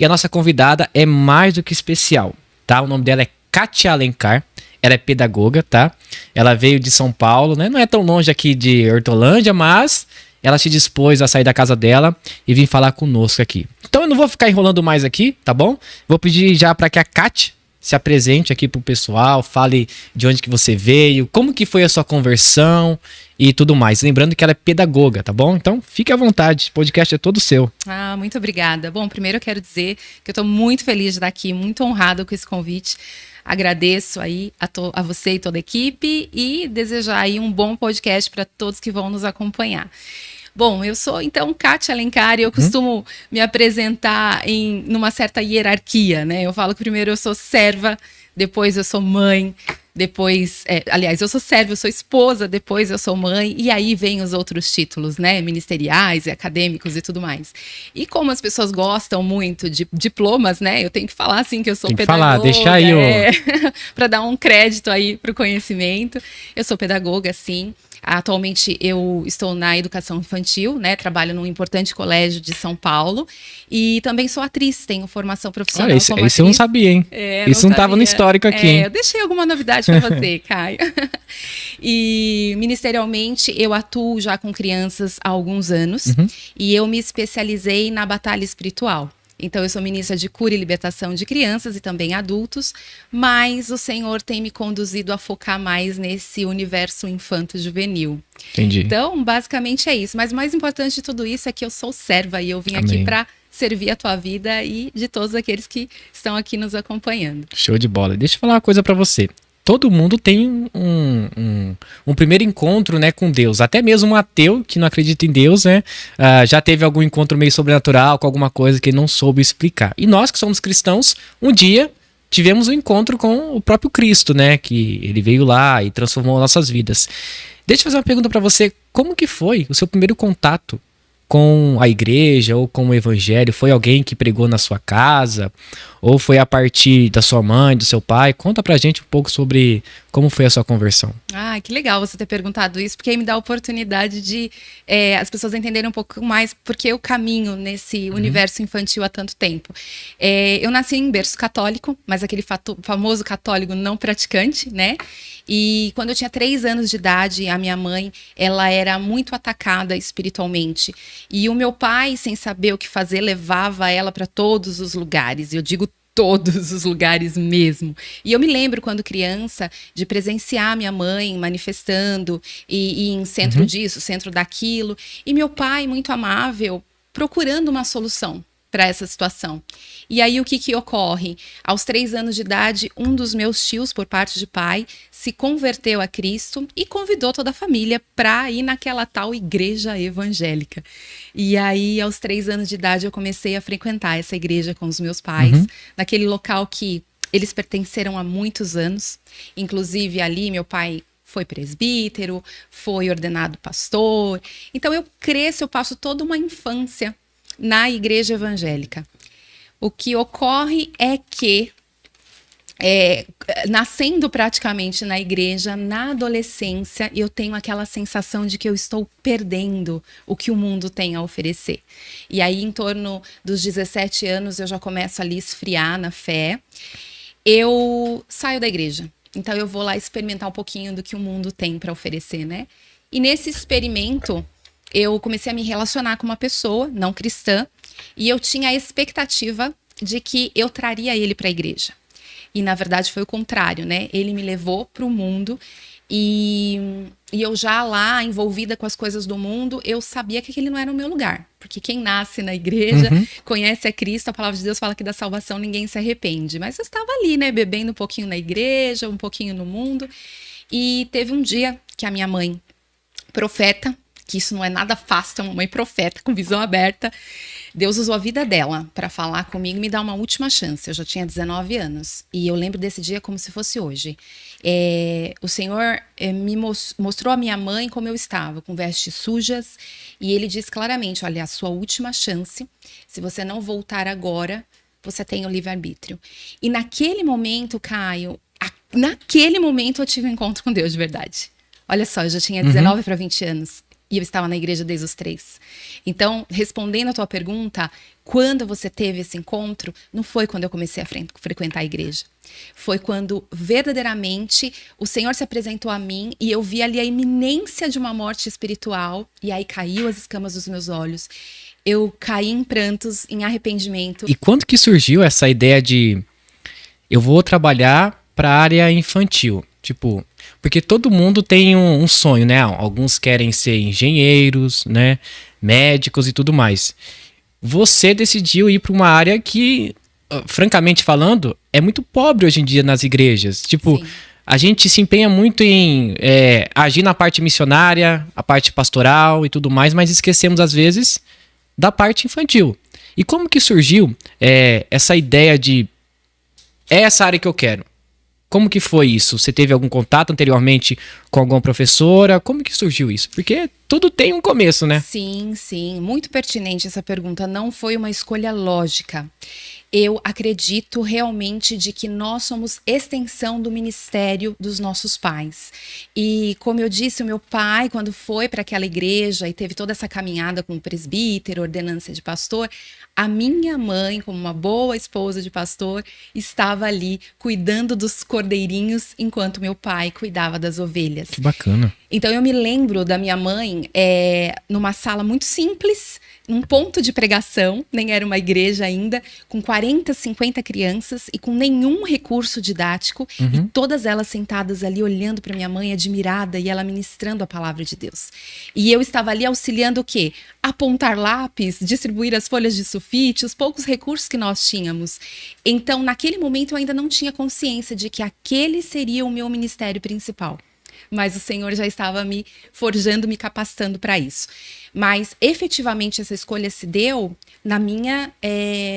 E a nossa convidada é mais do que especial, tá? O nome dela é Kátia Alencar. Ela é pedagoga, tá? Ela veio de São Paulo, né? Não é tão longe aqui de Hortolândia, mas ela se dispôs a sair da casa dela e vir falar conosco aqui. Então eu não vou ficar enrolando mais aqui, tá bom? Vou pedir já para que a Kátia se apresente aqui pro pessoal, fale de onde que você veio, como que foi a sua conversão e tudo mais. Lembrando que ela é pedagoga, tá bom? Então fique à vontade, o podcast é todo seu. Muito obrigada. Bom, primeiro eu quero dizer que eu estou muito feliz de estar aqui, muito honrada com esse convite. Agradeço aí a você e toda a equipe e desejar aí um bom podcast para todos que vão nos acompanhar. Bom, eu sou, então, Kátia Alencar e eu costumo me apresentar numa certa hierarquia, né? Eu falo que primeiro eu sou serva, depois eu sou mãe, depois... aliás, eu sou serva, eu sou esposa, depois eu sou mãe, e aí vem os outros títulos, né? Ministeriais e acadêmicos e tudo mais. E como as pessoas gostam muito de diplomas, né? Eu tenho que falar, assim, que eu sou tem que pedagoga. Falar, deixa aí, para dar um crédito aí pro conhecimento. Eu sou pedagoga, sim. Atualmente eu estou na educação infantil, né? Trabalho num importante colégio de São Paulo e também sou atriz, tenho formação profissional como atriz. Isso eu não sabia, hein? Isso não estava no histórico aqui, hein? Eu deixei alguma novidade para você, Caio. E ministerialmente eu atuo já com crianças há alguns anos e eu me especializei na batalha espiritual. Então, eu sou ministra de cura e libertação de crianças e também adultos, mas o Senhor tem me conduzido a focar mais nesse universo infanto-juvenil. Entendi. Então, basicamente é isso. Mas o mais importante de tudo isso é que eu sou serva e eu vim aqui para servir a tua vida e de todos aqueles que estão aqui nos acompanhando. Show de bola. Deixa eu falar uma coisa para você. Todo mundo tem um primeiro encontro, né, com Deus. Até mesmo um ateu que não acredita em Deus, né, já teve algum encontro meio sobrenatural com alguma coisa que ele não soube explicar. E nós que somos cristãos, um dia tivemos um encontro com o próprio Cristo, né, que ele veio lá e transformou nossas vidas. Deixa eu fazer uma pergunta para você. Como que foi o seu primeiro contato com a igreja ou com o evangelho? Foi alguém que pregou na sua casa? Ou foi a partir da sua mãe, do seu pai? Conta pra gente um pouco sobre como foi a sua conversão. Que legal você ter perguntado isso, porque aí me dá a oportunidade de as pessoas entenderem um pouco mais porque eu caminho nesse universo infantil há tanto tempo. Eu nasci em berço católico, mas aquele famoso católico não praticante, né? E quando eu tinha 3 anos de idade, a minha mãe, ela era muito atacada espiritualmente. E o meu pai, sem saber o que fazer, levava ela para todos os lugares. Eu digo todos os lugares mesmo. E eu me lembro, quando criança, de presenciar minha mãe manifestando e em centro disso, centro daquilo. E meu pai, muito amável, procurando uma solução para essa situação. E aí o que ocorre? Aos 3 anos de idade, um dos meus tios, por parte de pai, se converteu a Cristo e convidou toda a família para ir naquela tal igreja evangélica. E aí, aos 3 anos de idade, eu comecei a frequentar essa igreja com os meus pais, naquele local que eles pertenceram há muitos anos. Inclusive, ali, meu pai foi presbítero, foi ordenado pastor. Então, eu passo toda uma infância na igreja evangélica. O que ocorre é que, nascendo praticamente na igreja, na adolescência, eu tenho aquela sensação de que eu estou perdendo o que o mundo tem a oferecer. E aí, em torno dos 17 anos, eu já começo ali a esfriar na fé. Eu saio da igreja. Então, eu vou lá experimentar um pouquinho do que o mundo tem para oferecer, né? E nesse experimento, eu comecei a me relacionar com uma pessoa não cristã e eu tinha a expectativa de que eu traria ele para a igreja. E, na verdade, foi o contrário, né? Ele me levou para o mundo e eu já lá, envolvida com as coisas do mundo, eu sabia que aquele não era o meu lugar. Porque quem nasce na igreja, conhece a Cristo, a palavra de Deus fala que da salvação ninguém se arrepende. Mas eu estava ali, né? Bebendo um pouquinho na igreja, um pouquinho no mundo. E teve um dia que a minha mãe, profeta, que isso não é nada fácil, é uma mãe profeta com visão aberta, Deus usou a vida dela para falar comigo e me dar uma última chance. Eu já tinha 19 anos e eu lembro desse dia como se fosse hoje. O Senhor me mostrou a minha mãe como eu estava, com vestes sujas, e ele disse claramente: olha, a sua última chance, se você não voltar agora, você tem o livre-arbítrio. E naquele momento, Caio, naquele momento eu tive um encontro com Deus de verdade. Olha só, eu já tinha 19 para 20 anos. E eu estava na igreja desde os 3. Então, respondendo a tua pergunta, quando você teve esse encontro, não foi quando eu comecei a frequentar a igreja. Foi quando verdadeiramente o Senhor se apresentou a mim e eu vi ali a iminência de uma morte espiritual. E aí caiu as escamas dos meus olhos. Eu caí em prantos, em arrependimento. E quando que surgiu essa ideia de eu vou trabalhar para a área infantil? Tipo, porque todo mundo tem um sonho, né? Alguns querem ser engenheiros, né? Médicos e tudo mais. Você decidiu ir para uma área que, francamente falando, é muito pobre hoje em dia nas igrejas. Tipo, sim, a gente se empenha muito em agir na parte missionária, a parte pastoral e tudo mais, mas esquecemos às vezes da parte infantil. E como que surgiu essa ideia de essa área que eu quero? Como que foi isso? Você teve algum contato anteriormente com alguma professora? Como que surgiu isso? Porque tudo tem um começo, né? Sim, sim. Muito pertinente essa pergunta. Não foi uma escolha lógica. Eu acredito realmente de que nós somos extensão do ministério dos nossos pais. E como eu disse, o meu pai, quando foi para aquela igreja e teve toda essa caminhada com o presbítero, ordenância de pastor, a minha mãe, como uma boa esposa de pastor, estava ali cuidando dos cordeirinhos enquanto meu pai cuidava das ovelhas. Que bacana. Então eu me lembro da minha mãe numa sala muito simples, num ponto de pregação, nem era uma igreja ainda, com 40, 50 crianças e com nenhum recurso didático, e todas elas sentadas ali olhando para minha mãe, admirada, e ela ministrando a palavra de Deus. E eu estava ali auxiliando o quê? Apontar lápis, distribuir as folhas de sulfite, os poucos recursos que nós tínhamos. Então, naquele momento, eu ainda não tinha consciência de que aquele seria o meu ministério principal. Mas o Senhor já estava me forjando, me capacitando para isso. Mas, efetivamente, essa escolha se deu na minha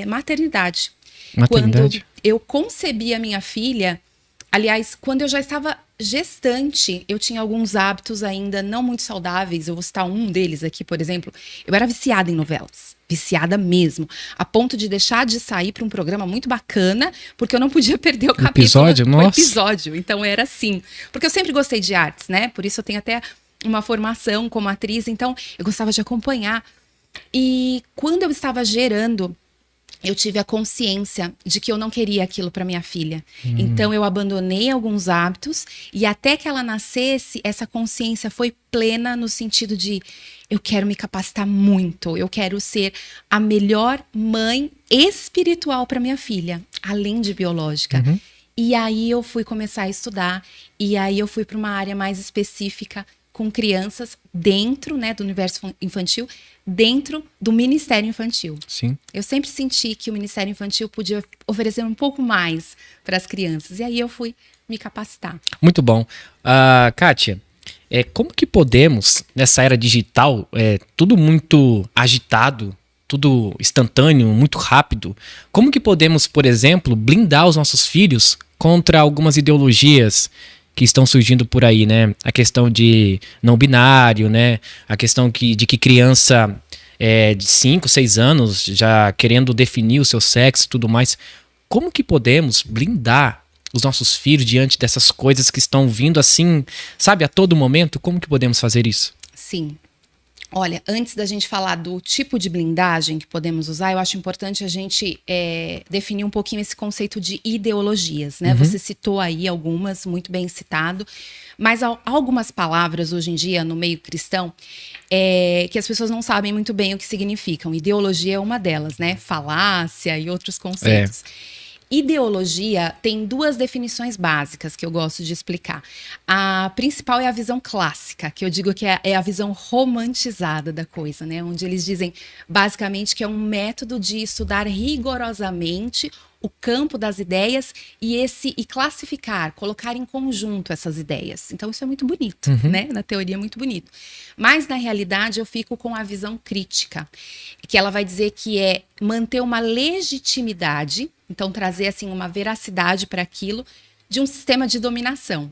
maternidade. Quando eu concebi a minha filha, aliás, quando eu já estava gestante, eu tinha alguns hábitos ainda não muito saudáveis. Eu vou citar um deles aqui, por exemplo. Eu era viciada em novelas. Viciada mesmo, a ponto de deixar de sair para um programa muito bacana, porque eu não podia perder o capítulo. Episódio? Nossa. O episódio, então era assim. Porque eu sempre gostei de artes, né? Por isso eu tenho até uma formação como atriz, então eu gostava de acompanhar. E quando eu estava gerando, eu tive a consciência de que eu não queria aquilo para minha filha. Então eu abandonei alguns hábitos e até que ela nascesse, essa consciência foi plena no sentido de eu quero me capacitar muito, eu quero ser a melhor mãe espiritual para minha filha, além de biológica. E aí eu fui começar a estudar e aí eu fui para uma área mais específica com crianças dentro, né, do universo infantil, dentro do Ministério Infantil. Sim. Eu sempre senti que o Ministério Infantil podia oferecer um pouco mais para as crianças. E aí eu fui me capacitar. Muito bom. Kátia, como que podemos, nessa era digital, tudo muito agitado, tudo instantâneo, muito rápido, como que podemos, por exemplo, blindar os nossos filhos contra algumas ideologias que estão surgindo por aí, né? A questão de não binário, né? A questão de que criança de 5, 6 anos já querendo definir o seu sexo e tudo mais. Como que podemos blindar os nossos filhos diante dessas coisas que estão vindo assim, sabe, a todo momento? Como que podemos fazer isso? Sim. Olha, antes da gente falar do tipo de blindagem que podemos usar, eu acho importante a gente definir um pouquinho esse conceito de ideologias, né? Você citou aí algumas, muito bem citado, mas há algumas palavras hoje em dia no meio cristão que as pessoas não sabem muito bem o que significam. Ideologia é uma delas, né? Falácia e outros conceitos. Ideologia tem duas definições básicas que eu gosto de explicar. A principal é a visão clássica, que eu digo que é a visão romantizada da coisa, né? Onde eles dizem basicamente que é um método de estudar rigorosamente o campo das ideias e classificar, colocar em conjunto essas ideias. Então isso é muito bonito, né? Na teoria é muito bonito. Mas na realidade eu fico com a visão crítica, que ela vai dizer que é manter uma legitimidade, então trazer assim uma veracidade para aquilo de um sistema de dominação.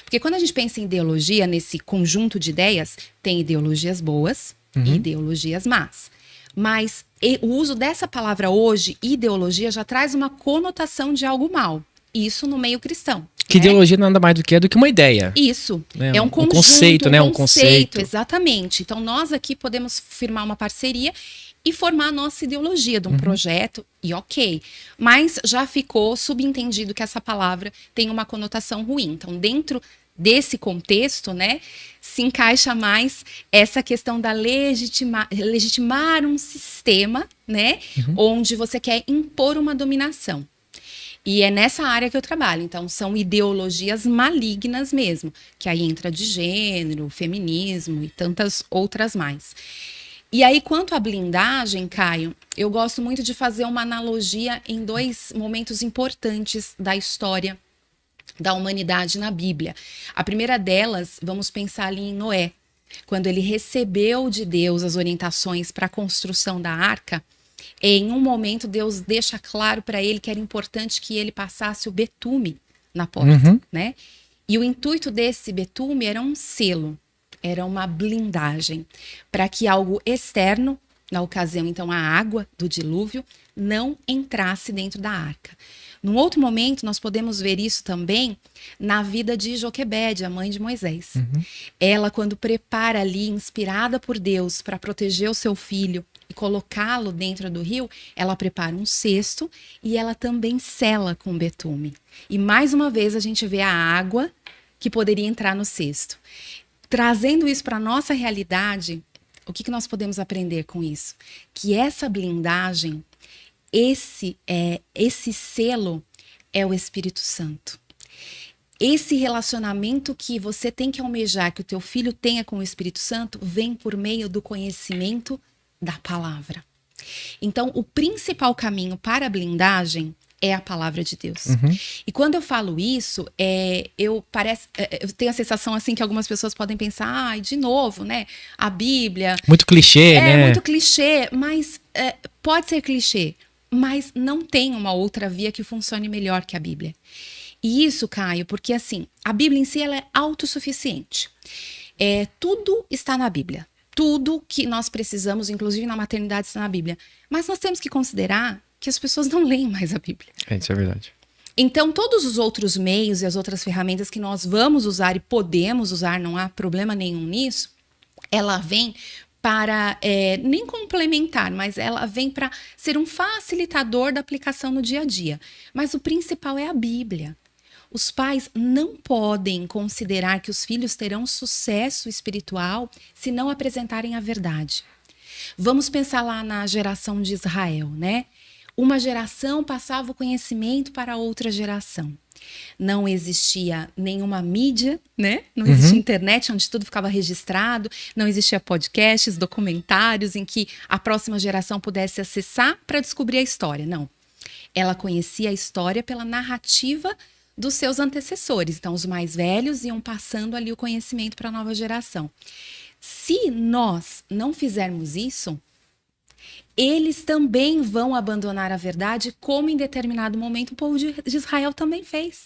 Porque quando a gente pensa em ideologia, nesse conjunto de ideias, tem ideologias boas e ideologias más. Mas o uso dessa palavra hoje, ideologia, já traz uma conotação de algo mal. Isso no meio cristão. Que ideologia nada mais do que uma ideia. Isso. Né? É um conjunto, conceito, né? Um conceito. Exatamente. Então, nós aqui podemos firmar uma parceria e formar a nossa ideologia de um projeto, e ok. Mas já ficou subentendido que essa palavra tem uma conotação ruim. Então, dentro desse contexto, né, se encaixa mais essa questão da legitimar um sistema, né, onde você quer impor uma dominação. E é nessa área que eu trabalho. Então, são ideologias malignas mesmo, que aí entra de gênero, feminismo e tantas outras mais. E aí, quanto à blindagem, Caio, eu gosto muito de fazer uma analogia em 2 momentos importantes da história da humanidade na Bíblia. A primeira delas, vamos pensar ali em Noé. Quando ele recebeu de Deus as orientações para a construção da arca, em um momento Deus deixa claro para ele que era importante que ele passasse o betume na porta, né? E o intuito desse betume era um selo. Era uma blindagem para que algo externo, na ocasião então a água do dilúvio, não entrasse dentro da arca. Num outro momento, nós podemos ver isso também na vida de Joquebede, a mãe de Moisés. Ela, quando prepara ali, inspirada por Deus, para proteger o seu filho e colocá-lo dentro do rio, ela prepara um cesto e ela também sela com betume. E mais uma vez a gente vê a água que poderia entrar no cesto. Trazendo isso para a nossa realidade, o que nós podemos aprender com isso? Que essa blindagem, esse selo é o Espírito Santo. Esse relacionamento que você tem que almejar, que o teu filho tenha com o Espírito Santo, vem por meio do conhecimento da palavra. Então, o principal caminho para a blindagem é a palavra de Deus. E quando eu falo isso, eu tenho a sensação assim que algumas pessoas podem pensar, de novo, né? A Bíblia... Muito clichê, né? É muito clichê, mas pode ser clichê, mas não tem uma outra via que funcione melhor que a Bíblia. E isso, Caio, porque assim, a Bíblia em si ela é autossuficiente. Tudo está na Bíblia. Tudo que nós precisamos, inclusive na maternidade, está na Bíblia. Mas nós temos que considerar que as pessoas não leem mais a Bíblia. Isso é verdade. Então, todos os outros meios e as outras ferramentas que nós vamos usar e podemos usar, não há problema nenhum nisso, ela vem para, nem complementar, mas ela vem para ser um facilitador da aplicação no dia a dia. Mas o principal é a Bíblia. Os pais não podem considerar que os filhos terão sucesso espiritual se não apresentarem a verdade. Vamos pensar lá na geração de Israel, né? Uma geração passava o conhecimento para outra geração. Não existia nenhuma mídia, né? Não existia internet onde tudo ficava registrado, não existia podcasts, documentários em que a próxima geração pudesse acessar para descobrir a história. Não. Ela conhecia a história pela narrativa dos seus antecessores. Então, os mais velhos iam passando ali o conhecimento para a nova geração. Se nós não fizermos isso, eles também vão abandonar a verdade, como em determinado momento o povo de Israel também fez,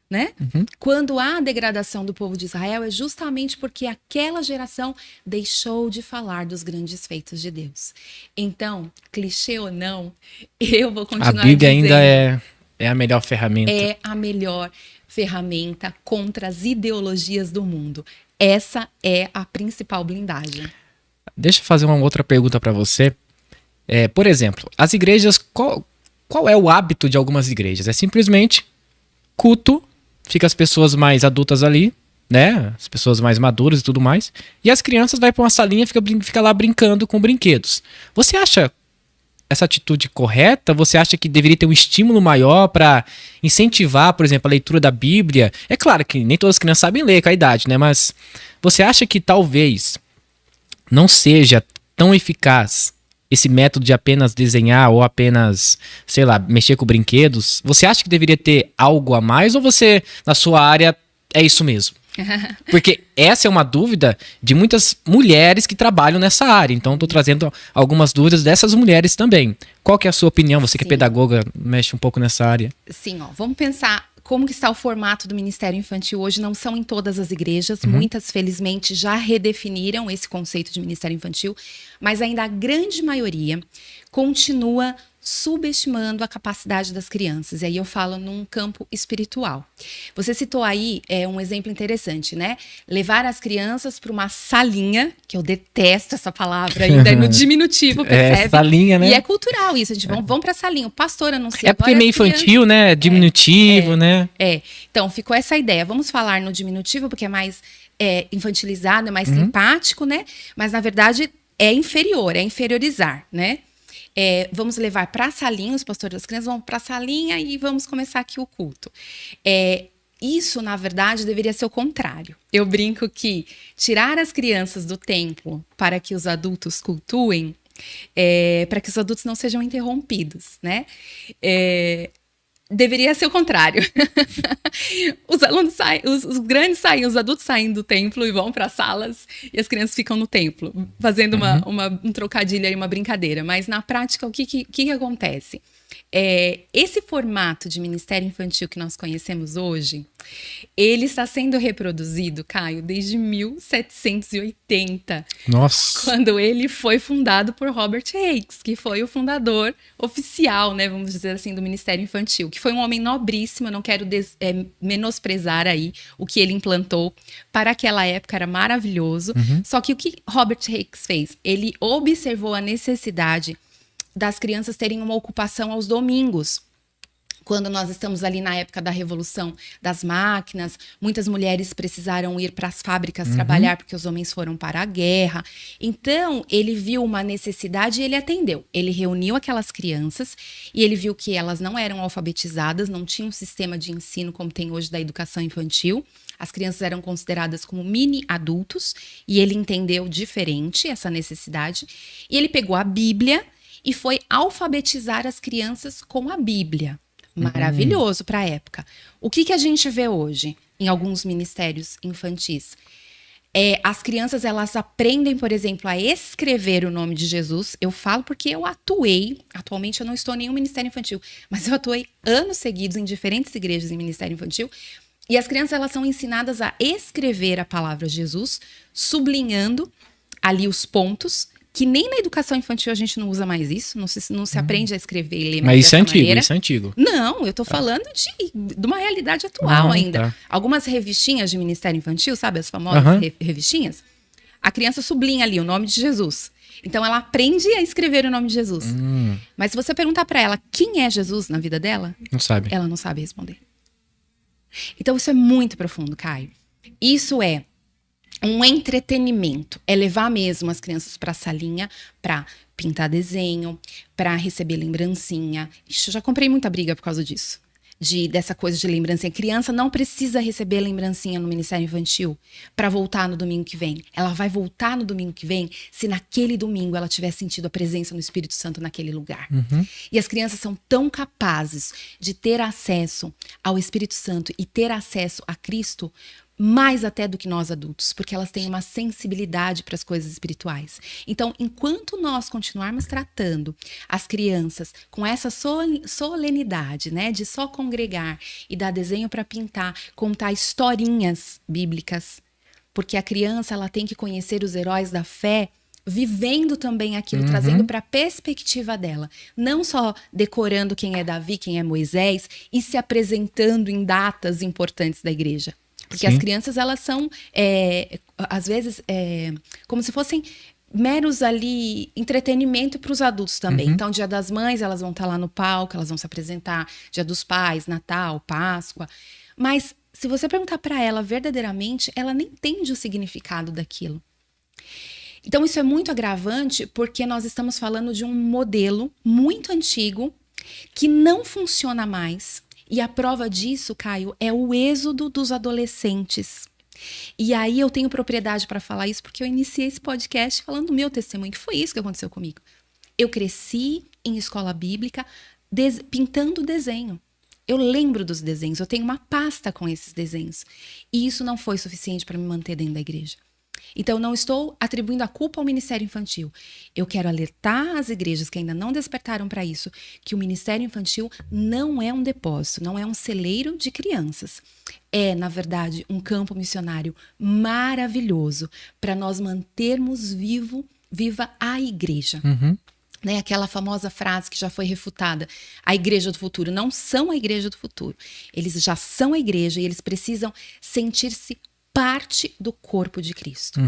né? Quando há a degradação do povo de Israel, é justamente porque aquela geração deixou de falar dos grandes feitos de Deus. Então, clichê ou não, eu vou continuar A Bíblia dizendo, ainda é a melhor ferramenta. É a melhor ferramenta contra as ideologias do mundo. Essa é a principal blindagem. Deixa eu fazer uma outra pergunta para você. Por exemplo, as igrejas, qual é o hábito de algumas igrejas? É simplesmente culto, fica as pessoas mais adultas ali, né? As pessoas mais maduras e tudo mais, e as crianças vai para uma salinha e fica lá brincando com brinquedos. Você acha essa atitude correta? Você acha que deveria ter um estímulo maior para incentivar, por exemplo, a leitura da Bíblia? É claro que nem todas as crianças sabem ler com a idade, né? Mas você acha que talvez não seja tão eficaz esse método de apenas desenhar ou apenas, sei lá, mexer com brinquedos? Você acha que deveria ter algo a mais ou você, na sua área, é isso mesmo? Porque essa é uma dúvida de muitas mulheres que trabalham nessa área. Então, estou trazendo algumas dúvidas dessas mulheres também. Qual que é a sua opinião? Você que é pedagoga, mexe um pouco nessa área. Sim, vamos pensar como que está o formato do Ministério Infantil hoje. Não são em todas as igrejas. Muitas, felizmente, já redefiniram esse conceito de Ministério Infantil. Mas ainda a grande maioria continua subestimando a capacidade das crianças. E aí eu falo num campo espiritual. Você citou aí um exemplo interessante, né? Levar as crianças para uma salinha, que eu detesto essa palavra ainda, é no diminutivo, percebe? Salinha, né? E é cultural isso, a gente vamos para a salinha. O pastor anuncia. É porque é meio infantil, né? Diminutivo, né? Então, ficou essa ideia. Vamos falar no diminutivo, porque é mais infantilizado, é mais simpático, né? Mas, na verdade, é inferior, é inferiorizar, né? Vamos levar para a salinha, os pastores das crianças vão para a salinha e vamos começar aqui o culto. Isso, na verdade, deveria ser o contrário. Eu brinco que tirar as crianças do templo para que os adultos cultuem, para que os adultos não sejam interrompidos, né? Deveria ser o contrário. Os alunos saem, os grandes saem, os adultos saem do templo e vão para as salas e as crianças ficam no templo, fazendo um trocadilho aí, uma brincadeira. Mas na prática, o que acontece? Esse formato de ministério infantil que nós conhecemos hoje, ele está sendo reproduzido, Caio, desde 1780. Nossa! Quando ele foi fundado por Robert Hakes, que foi o fundador oficial, né, vamos dizer assim, do Ministério Infantil, que foi um homem nobríssimo, eu não quero menosprezar aí o que ele implantou. Para aquela época era maravilhoso. Só que o que Robert Hakes fez? Ele observou a necessidade das crianças terem uma ocupação aos domingos. Quando nós estamos ali na época da revolução das máquinas, muitas mulheres precisaram ir para as fábricas trabalhar porque os homens foram para a guerra. Então, ele viu uma necessidade e ele atendeu. Ele reuniu aquelas crianças e ele viu que elas não eram alfabetizadas, não tinham um sistema de ensino como tem hoje da educação infantil. As crianças eram consideradas como mini-adultos e ele entendeu diferente essa necessidade. E ele pegou a Bíblia e foi alfabetizar as crianças com a Bíblia. Maravilhoso para a época. O que a gente vê hoje em alguns ministérios infantis? As crianças, elas aprendem, por exemplo, a escrever o nome de Jesus. Eu falo porque eu atualmente eu não estou em nenhum ministério infantil, mas eu atuei anos seguidos em diferentes igrejas em ministério infantil. E as crianças, elas são ensinadas a escrever a palavra Jesus, sublinhando ali os pontos, que nem na educação infantil a gente não usa mais isso, não se aprende a escrever e ler mais dessa maneira. Isso é antigo. Não, eu tô falando de uma realidade atual ainda. Tá. Algumas revistinhas de Ministério Infantil, sabe, as famosas revistinhas? A criança sublinha ali o nome de Jesus. Então ela aprende a escrever o nome de Jesus. Mas se você perguntar para ela quem é Jesus na vida dela, não sabe. Ela não sabe responder. Então isso é muito profundo, Caio. Isso é um entretenimento, é levar mesmo as crianças para a salinha para pintar desenho, para receber lembrancinha. Ixi, eu já comprei muita briga por causa disso. Dessa coisa de lembrancinha. Criança não precisa receber lembrancinha no Ministério Infantil para voltar no domingo que vem. Ela vai voltar no domingo que vem se naquele domingo ela tiver sentido a presença do Espírito Santo naquele lugar. E as crianças são tão capazes de ter acesso ao Espírito Santo e ter acesso a Cristo mais até do que nós adultos, porque elas têm uma sensibilidade para as coisas espirituais. Então, enquanto nós continuarmos tratando as crianças com essa solenidade, né, de só congregar e dar desenho para pintar, contar historinhas bíblicas, porque a criança ela tem que conhecer os heróis da fé, vivendo também aquilo, trazendo para a perspectiva dela, não só decorando quem é Davi, quem é Moisés e se apresentando em datas importantes da igreja. Porque as crianças, elas são, às vezes, como se fossem meros ali entretenimento para os adultos também. Então, Dia das Mães, elas vão estar lá no palco, elas vão se apresentar. Dia dos Pais, Natal, Páscoa. Mas, se você perguntar para ela verdadeiramente, ela nem entende o significado daquilo. Então, isso é muito agravante porque nós estamos falando de um modelo muito antigo que não funciona mais. E a prova disso, Caio, é o êxodo dos adolescentes. E aí eu tenho propriedade para falar isso porque eu iniciei esse podcast falando do meu testemunho, que foi isso que aconteceu comigo. Eu cresci em escola bíblica pintando desenho. Eu lembro dos desenhos, eu tenho uma pasta com esses desenhos. E isso não foi suficiente para me manter dentro da igreja. Então, não estou atribuindo a culpa ao Ministério Infantil. Eu quero alertar as igrejas que ainda não despertaram para isso, que o Ministério Infantil não é um depósito, não é um celeiro de crianças. É, na verdade, um campo missionário maravilhoso para nós mantermos viva a igreja. né, aquela famosa frase que já foi refutada, a igreja do futuro. Não são a igreja do futuro. Eles já são a igreja e eles precisam sentir-se parte do corpo de Cristo.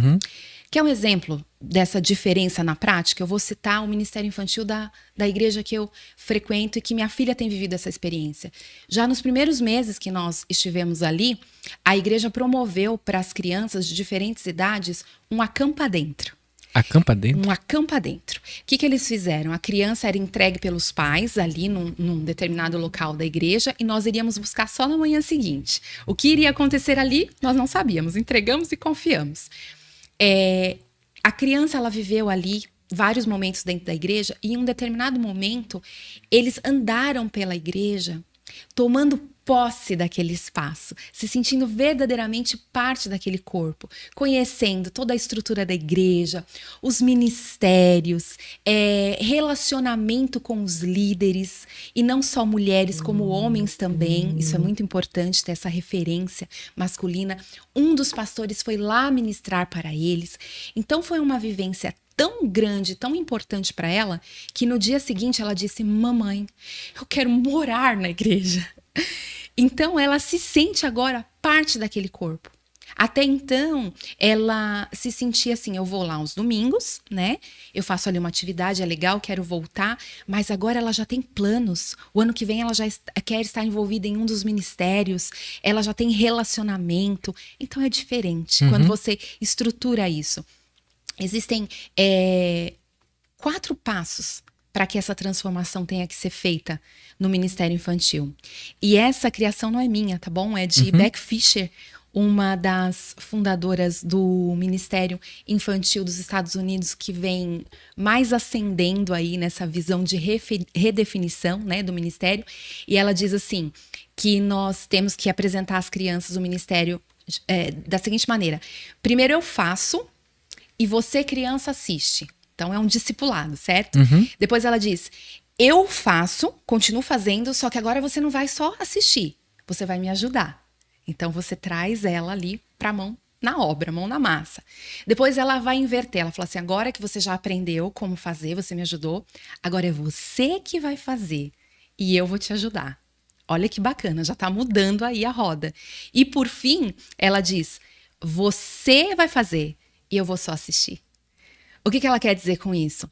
Quer um exemplo dessa diferença na prática? Eu vou citar o Ministério Infantil da igreja que eu frequento e que minha filha tem vivido essa experiência. Já nos primeiros meses que nós estivemos ali, a igreja promoveu para as crianças de diferentes idades um acampa dentro. Acampa dentro? Um acampa dentro. O que eles fizeram? A criança era entregue pelos pais ali num determinado local da igreja e nós iríamos buscar só na manhã seguinte. O que iria acontecer ali, nós não sabíamos. Entregamos e confiamos. A criança, ela viveu ali vários momentos dentro da igreja e em um determinado momento, eles andaram pela igreja tomando posse daquele espaço, se sentindo verdadeiramente parte daquele corpo, conhecendo toda a estrutura da igreja, os ministérios, relacionamento com os líderes, e não só mulheres, como homens também. Isso é muito importante, ter essa referência masculina. Um dos pastores foi lá ministrar para eles. Então foi uma vivência tão grande, tão importante para ela, que no dia seguinte ela disse: mamãe, eu quero morar na igreja. Então ela se sente agora parte daquele corpo. Até então, ela se sentia assim: eu vou lá aos domingos, né? Eu faço ali uma atividade, é legal, quero voltar. Mas agora ela já tem planos. O ano que vem ela já quer estar envolvida em um dos ministérios. Ela já tem relacionamento. Então é diferente quando você estrutura isso. Existem 4 passos para que essa transformação tenha que ser feita no Ministério Infantil. E essa criação não é minha, tá bom? É de Beck Fisher, uma das fundadoras do Ministério Infantil dos Estados Unidos, que vem mais ascendendo aí nessa visão de redefinição, né, do ministério. E ela diz assim, que nós temos que apresentar às crianças o ministério da seguinte maneira: primeiro eu faço e você, criança, assiste. Então é um discipulado, certo? Depois ela diz: eu faço, continuo fazendo, só que agora você não vai só assistir, você vai me ajudar. Então você traz ela ali pra mão na obra, mão na massa. Depois ela vai inverter, ela fala assim: agora que você já aprendeu como fazer, você me ajudou, agora é você que vai fazer e eu vou te ajudar. Olha que bacana, já tá mudando aí a roda. E por fim, ela diz: você vai fazer e eu vou só assistir. O que ela quer dizer com isso?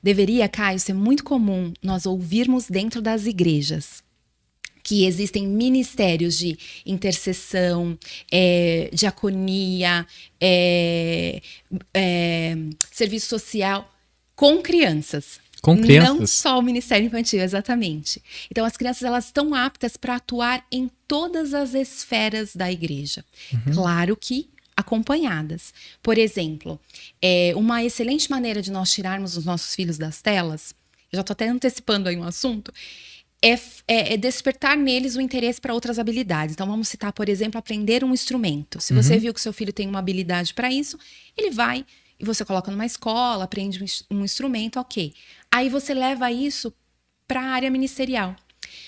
Deveria, Caio, ser muito comum nós ouvirmos dentro das igrejas que existem ministérios de intercessão, diaconia, serviço social com crianças. Com crianças? Não só o Ministério Infantil, exatamente. Então, as crianças, elas estão aptas para atuar em todas as esferas da igreja. Claro que acompanhadas. Por exemplo, uma excelente maneira de nós tirarmos os nossos filhos das telas, eu já estou até antecipando aí um assunto, é despertar neles o interesse para outras habilidades. Então, vamos citar, por exemplo, aprender um instrumento. Se você viu que seu filho tem uma habilidade para isso, ele vai e você coloca numa escola, aprende um instrumento, ok. Aí você leva isso para a área ministerial.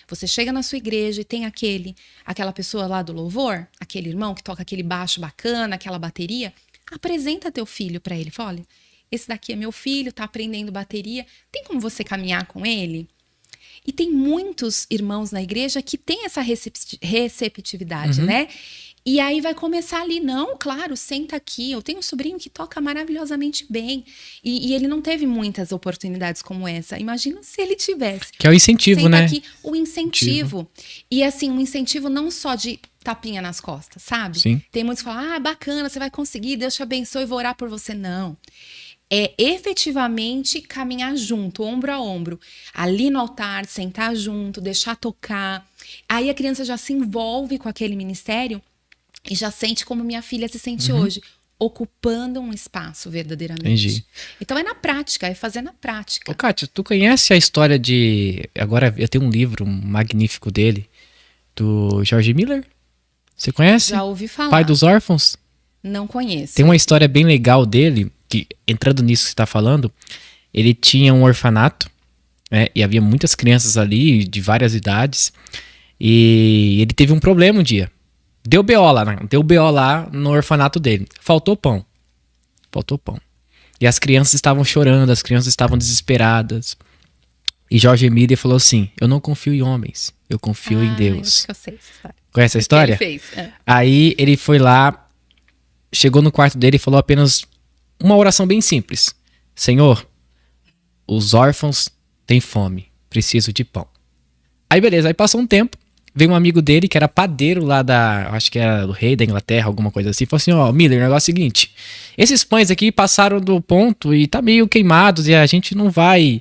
Você chega na sua igreja e tem aquela pessoa lá do louvor, aquele irmão que toca aquele baixo bacana, aquela bateria, apresenta teu filho para ele. Fala: olha, esse daqui é meu filho, tá aprendendo bateria, tem como você caminhar com ele? E tem muitos irmãos na igreja que têm essa receptividade, né? E aí vai começar ali: não, claro, senta aqui. Eu tenho um sobrinho que toca maravilhosamente bem. E ele não teve muitas oportunidades como essa. Imagina se ele tivesse. Que é o incentivo, senta né? Aqui, o incentivo. E assim, um incentivo não só de tapinha nas costas, sabe? Sim. Tem muitos que falam: ah, bacana, você vai conseguir, Deus te abençoe, vou orar por você. Não. É efetivamente caminhar junto, ombro a ombro. Ali no altar, sentar junto, deixar tocar. Aí a criança já se envolve com aquele ministério e já sente como minha filha se sente hoje, ocupando um espaço verdadeiramente. Entendi. Então é na prática, é fazer na prática. Ô, Kátia, tu conhece a história de... Agora eu tenho um livro magnífico dele, do George Miller? Você conhece? Já ouvi falar. Pai dos Órfãos? Não conheço. Tem uma história bem legal dele, que, entrando nisso que você está falando, ele tinha um orfanato, né, e havia muitas crianças ali, de várias idades, e ele teve um problema um dia. Deu BO lá no orfanato dele. Faltou pão. E as crianças estavam chorando, as crianças estavam desesperadas. E George Miller falou assim: eu não confio em homens, eu confio em Deus. Acho que eu sei essa história. Conhece a história? Ele fez. É. Aí ele foi lá, chegou no quarto dele e falou apenas uma oração bem simples: Senhor, os órfãos têm fome, preciso de pão. Aí beleza, aí passou um tempo, veio um amigo dele que era padeiro lá acho que era do rei da Inglaterra, alguma coisa assim, falou assim: ó, Miller, o negócio é o seguinte, esses pães aqui passaram do ponto e tá meio queimados e a gente não vai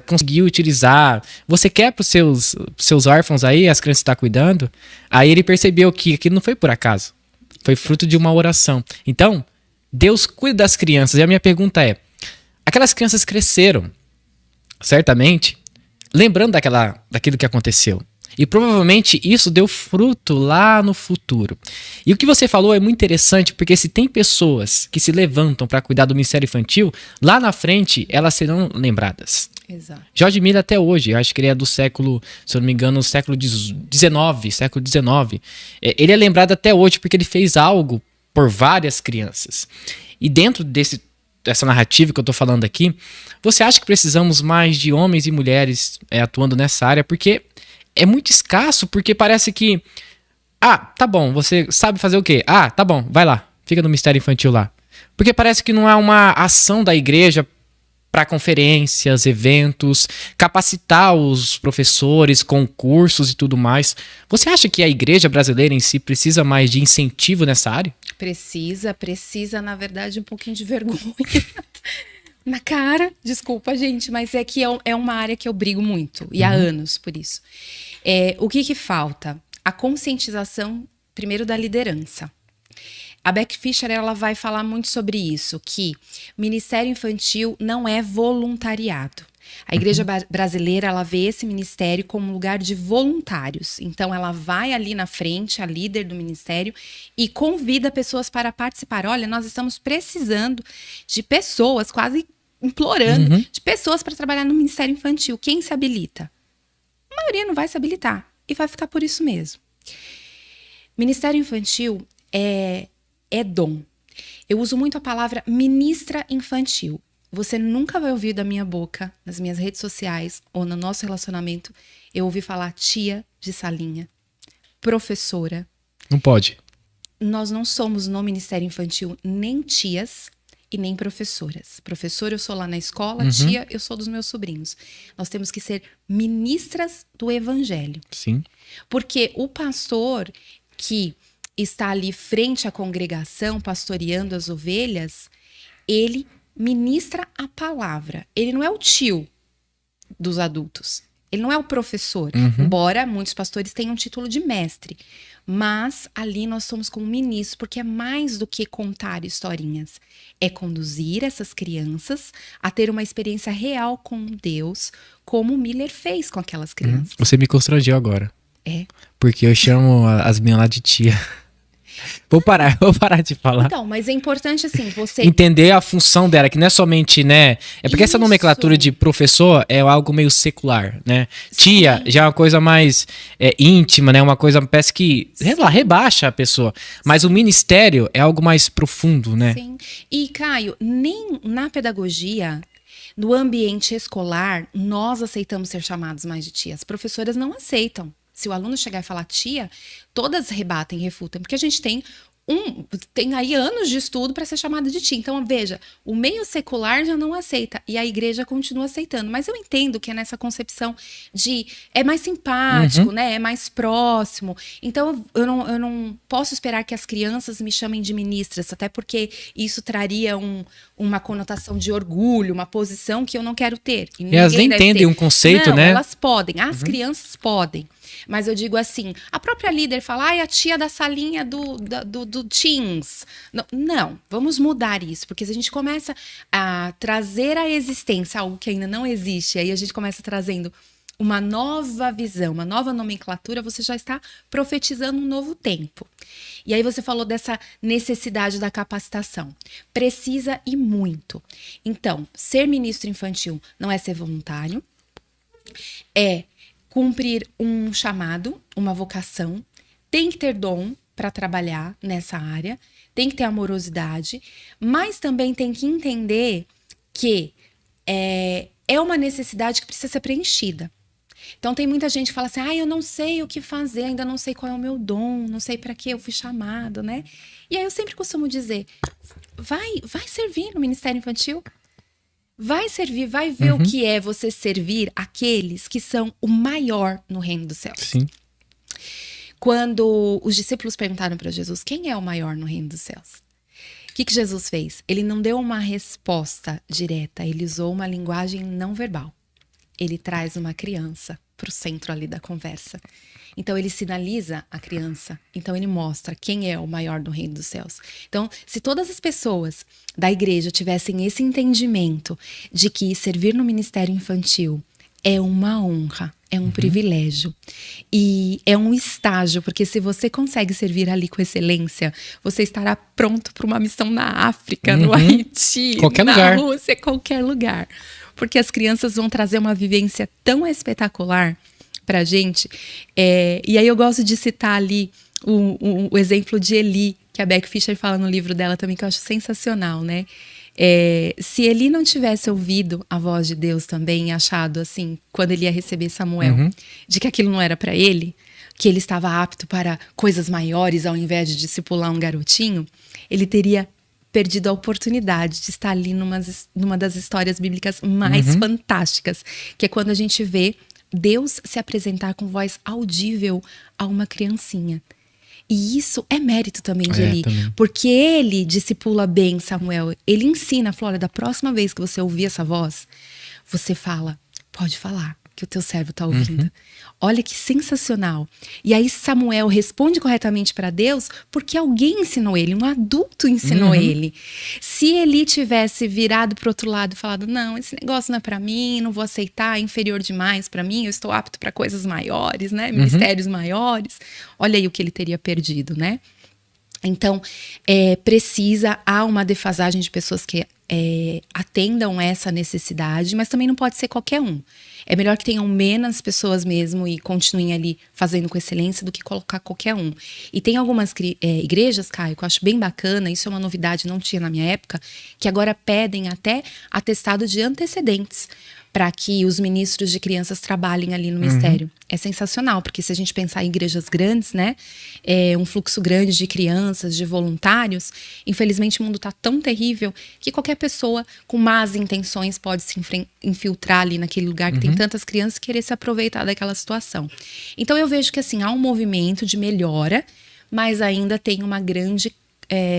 conseguir utilizar. Você quer pros seus órfãos aí, as crianças que tá cuidando? Aí ele percebeu que aquilo não foi por acaso, foi fruto de uma oração. Então, Deus cuida das crianças. E a minha pergunta é: aquelas crianças cresceram, certamente, lembrando daquilo que aconteceu. E provavelmente isso deu fruto lá no futuro. E o que você falou é muito interessante, porque se tem pessoas que se levantam para cuidar do ministério infantil, lá na frente elas serão lembradas. Exato. George Miller até hoje, eu acho que ele é do século, se eu não me engano, século XIX. Ele é lembrado até hoje porque ele fez algo por várias crianças. E dentro dessa narrativa que eu tô falando aqui, você acha que precisamos mais de homens e mulheres atuando nessa área? Porque é muito escasso, porque parece que... Ah, tá bom, você sabe fazer o quê? Ah, tá bom, vai lá, fica no Ministério Infantil lá. Porque parece que não há uma ação da igreja para conferências, eventos, capacitar os professores, concursos e tudo mais. Você acha que a igreja brasileira em si precisa mais de incentivo nessa área? Precisa, na verdade, um pouquinho de vergonha na cara. Desculpa, gente, mas é que é uma área que eu brigo muito, e há anos por isso. O que falta? A conscientização, primeiro, da liderança. A Becky Fischer, ela vai falar muito sobre isso, que Ministério Infantil não é voluntariado. A igreja brasileira, ela vê esse ministério como um lugar de voluntários. Então, ela vai ali na frente, a líder do ministério, e convida pessoas para participar. Olha, nós estamos precisando de pessoas, quase implorando, de pessoas para trabalhar no Ministério Infantil. Quem se habilita? A maioria não vai se habilitar. E vai ficar por isso mesmo. Ministério Infantil é dom. Eu uso muito a palavra ministra infantil. Você nunca vai ouvir da minha boca, nas minhas redes sociais ou no nosso relacionamento, eu ouvi falar tia de salinha, professora. Não pode. Nós não somos no Ministério Infantil nem tias e nem professoras. Professora, eu sou lá na escola, tia, eu sou dos meus sobrinhos. Nós temos que ser ministras do evangelho. Sim. Porque o pastor que está ali frente à congregação, pastoreando as ovelhas, ele ministra a palavra. Ele não é o tio dos adultos. Ele não é o professor. Embora muitos pastores tenham um título de mestre. Mas ali nós somos como ministros, porque é mais do que contar historinhas. É conduzir essas crianças a ter uma experiência real com Deus, como o Miller fez com aquelas crianças. Você me constrangeu agora. É. Porque eu chamo as minhas lá de tia. Vou parar de falar. Então, mas é importante, assim, você... entender a função dela, que não é somente, né? É porque essa nomenclatura de professor é algo meio secular, né? Tia já é uma coisa mais íntima, né? Uma coisa, parece que rebaixa a pessoa. Mas o ministério é algo mais profundo, né? Sim. E, Caio, nem na pedagogia, no ambiente escolar, nós aceitamos ser chamados mais de tia. As professoras não aceitam. Se o aluno chegar e falar tia, todas rebatem, refutam, porque a gente tem aí anos de estudo para ser chamado de tia. Então, veja, o meio secular já não aceita e a igreja continua aceitando. Mas eu entendo que é nessa concepção de é mais simpático, né? É mais próximo. Então, eu não posso esperar que as crianças me chamem de ministras, até porque isso traria uma conotação de orgulho, uma posição que eu não quero ter. E elas nem entendem um conceito, não, né? Elas podem, as crianças podem. Mas eu digo assim, a própria líder fala, a tia da salinha do teens. Não, vamos mudar isso, porque se a gente começa a trazer à existência algo que ainda não existe, aí a gente começa trazendo uma nova visão, uma nova nomenclatura, você já está profetizando um novo tempo. E aí você falou dessa necessidade da capacitação. Precisa e muito. Então, ser ministro infantil não é ser voluntário, é cumprir um chamado, uma vocação, tem que ter dom, para trabalhar nessa área, tem que ter amorosidade, mas também tem que entender que é uma necessidade que precisa ser preenchida. Então tem muita gente que fala assim, eu não sei o que fazer, ainda não sei qual é o meu dom, não sei para que eu fui chamado, né? E aí eu sempre costumo dizer, vai servir no Ministério Infantil, vai servir, vai ver o que é você servir aqueles que são o maior no reino dos céus. Sim. Quando os discípulos perguntaram para Jesus, quem é o maior no reino dos céus? O que Jesus fez? Ele não deu uma resposta direta, ele usou uma linguagem não verbal. Ele traz uma criança para o centro ali da conversa. Então, ele sinaliza a criança. Então, ele mostra quem é o maior do reino dos céus. Então, se todas as pessoas da igreja tivessem esse entendimento de que servir no ministério infantil é uma honra, é um privilégio e é um estágio, porque se você consegue servir ali com excelência, você estará pronto para uma missão na África, no Haiti, na Rússia, qualquer lugar. Porque as crianças vão trazer uma vivência tão espetacular pra gente. E aí eu gosto de citar ali o exemplo de Eli, que a Beck Fischer fala no livro dela também, que eu acho sensacional, né? Se Eli não tivesse ouvido a voz de Deus também, achado assim, quando ele ia receber Samuel, de que aquilo não era pra ele, que ele estava apto para coisas maiores ao invés de discipular um garotinho, ele teria perdido a oportunidade de estar ali numa das histórias bíblicas mais fantásticas, que é quando a gente vê Deus se apresentar com voz audível a uma criancinha. E isso é mérito também de Eli, porque ele discipula bem Samuel. Ele ensina, Flora, da próxima vez que você ouvir essa voz, você fala, pode falar, que o teu servo está ouvindo. Olha que sensacional. E aí Samuel responde corretamente para Deus porque alguém ensinou ele, um adulto ensinou ele. Se Eli tivesse virado para o outro lado e falado, não, esse negócio não é para mim, não vou aceitar, é inferior demais para mim, eu estou apto para coisas maiores, né? Ministérios maiores. Olha aí o que ele teria perdido, né? Então, há uma defasagem de pessoas que atendam essa necessidade, mas também não pode ser qualquer um. É melhor que tenham menos pessoas mesmo e continuem ali fazendo com excelência do que colocar qualquer um. E tem algumas igrejas, Caio, que eu acho bem bacana, isso é uma novidade, não tinha na minha época, que agora pedem até atestado de antecedentes para que os ministros de crianças trabalhem ali no ministério. É sensacional, porque se a gente pensar em igrejas grandes, né, um fluxo grande de crianças, de voluntários, infelizmente o mundo está tão terrível que qualquer pessoa com más intenções pode se infiltrar ali naquele lugar que tem tantas crianças e querer se aproveitar daquela situação. Então eu vejo que assim, há um movimento de melhora, mas ainda tem uma grande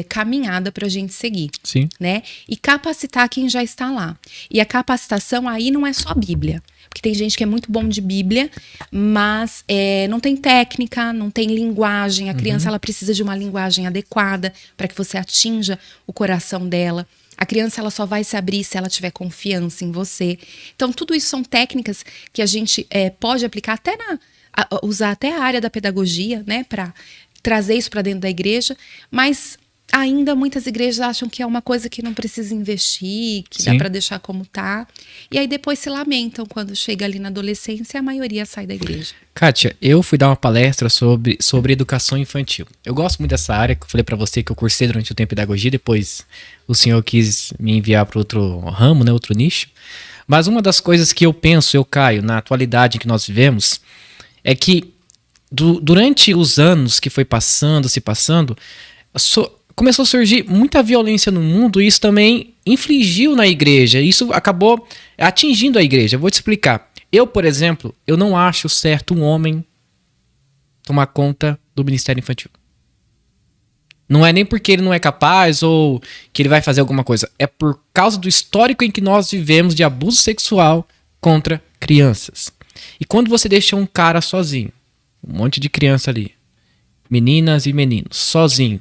caminhada para a gente seguir. Sim. Né? E capacitar quem já está lá. E a capacitação aí não é só Bíblia. Porque tem gente que é muito bom de Bíblia, mas não tem técnica, não tem linguagem. A criança ela precisa de uma linguagem adequada para que você atinja o coração dela. A criança ela só vai se abrir se ela tiver confiança em você. Então, tudo isso são técnicas que a gente pode aplicar até usar até a área da pedagogia, né? Para trazer isso para dentro da igreja, mas ainda muitas igrejas acham que é uma coisa que não precisa investir, que dá para deixar como tá. E aí depois se lamentam quando chega ali na adolescência e a maioria sai da igreja. Kátia, eu fui dar uma palestra sobre educação infantil. Eu gosto muito dessa área, que eu falei para você que eu cursei durante o tempo de pedagogia, depois o senhor quis me enviar para outro ramo, né, outro nicho. Mas uma das coisas que eu penso, Caio, na atualidade em que nós vivemos, é que durante os anos que foi se passando, começou a surgir muita violência no mundo e isso também infligiu na igreja. Isso acabou atingindo a igreja. Vou te explicar. Eu, por exemplo, eu não acho certo um homem tomar conta do ministério infantil. Não é nem porque ele não é capaz ou que ele vai fazer alguma coisa. É por causa do histórico em que nós vivemos de abuso sexual contra crianças. E quando você deixa um cara sozinho, um monte de criança ali, meninas e meninos, sozinho,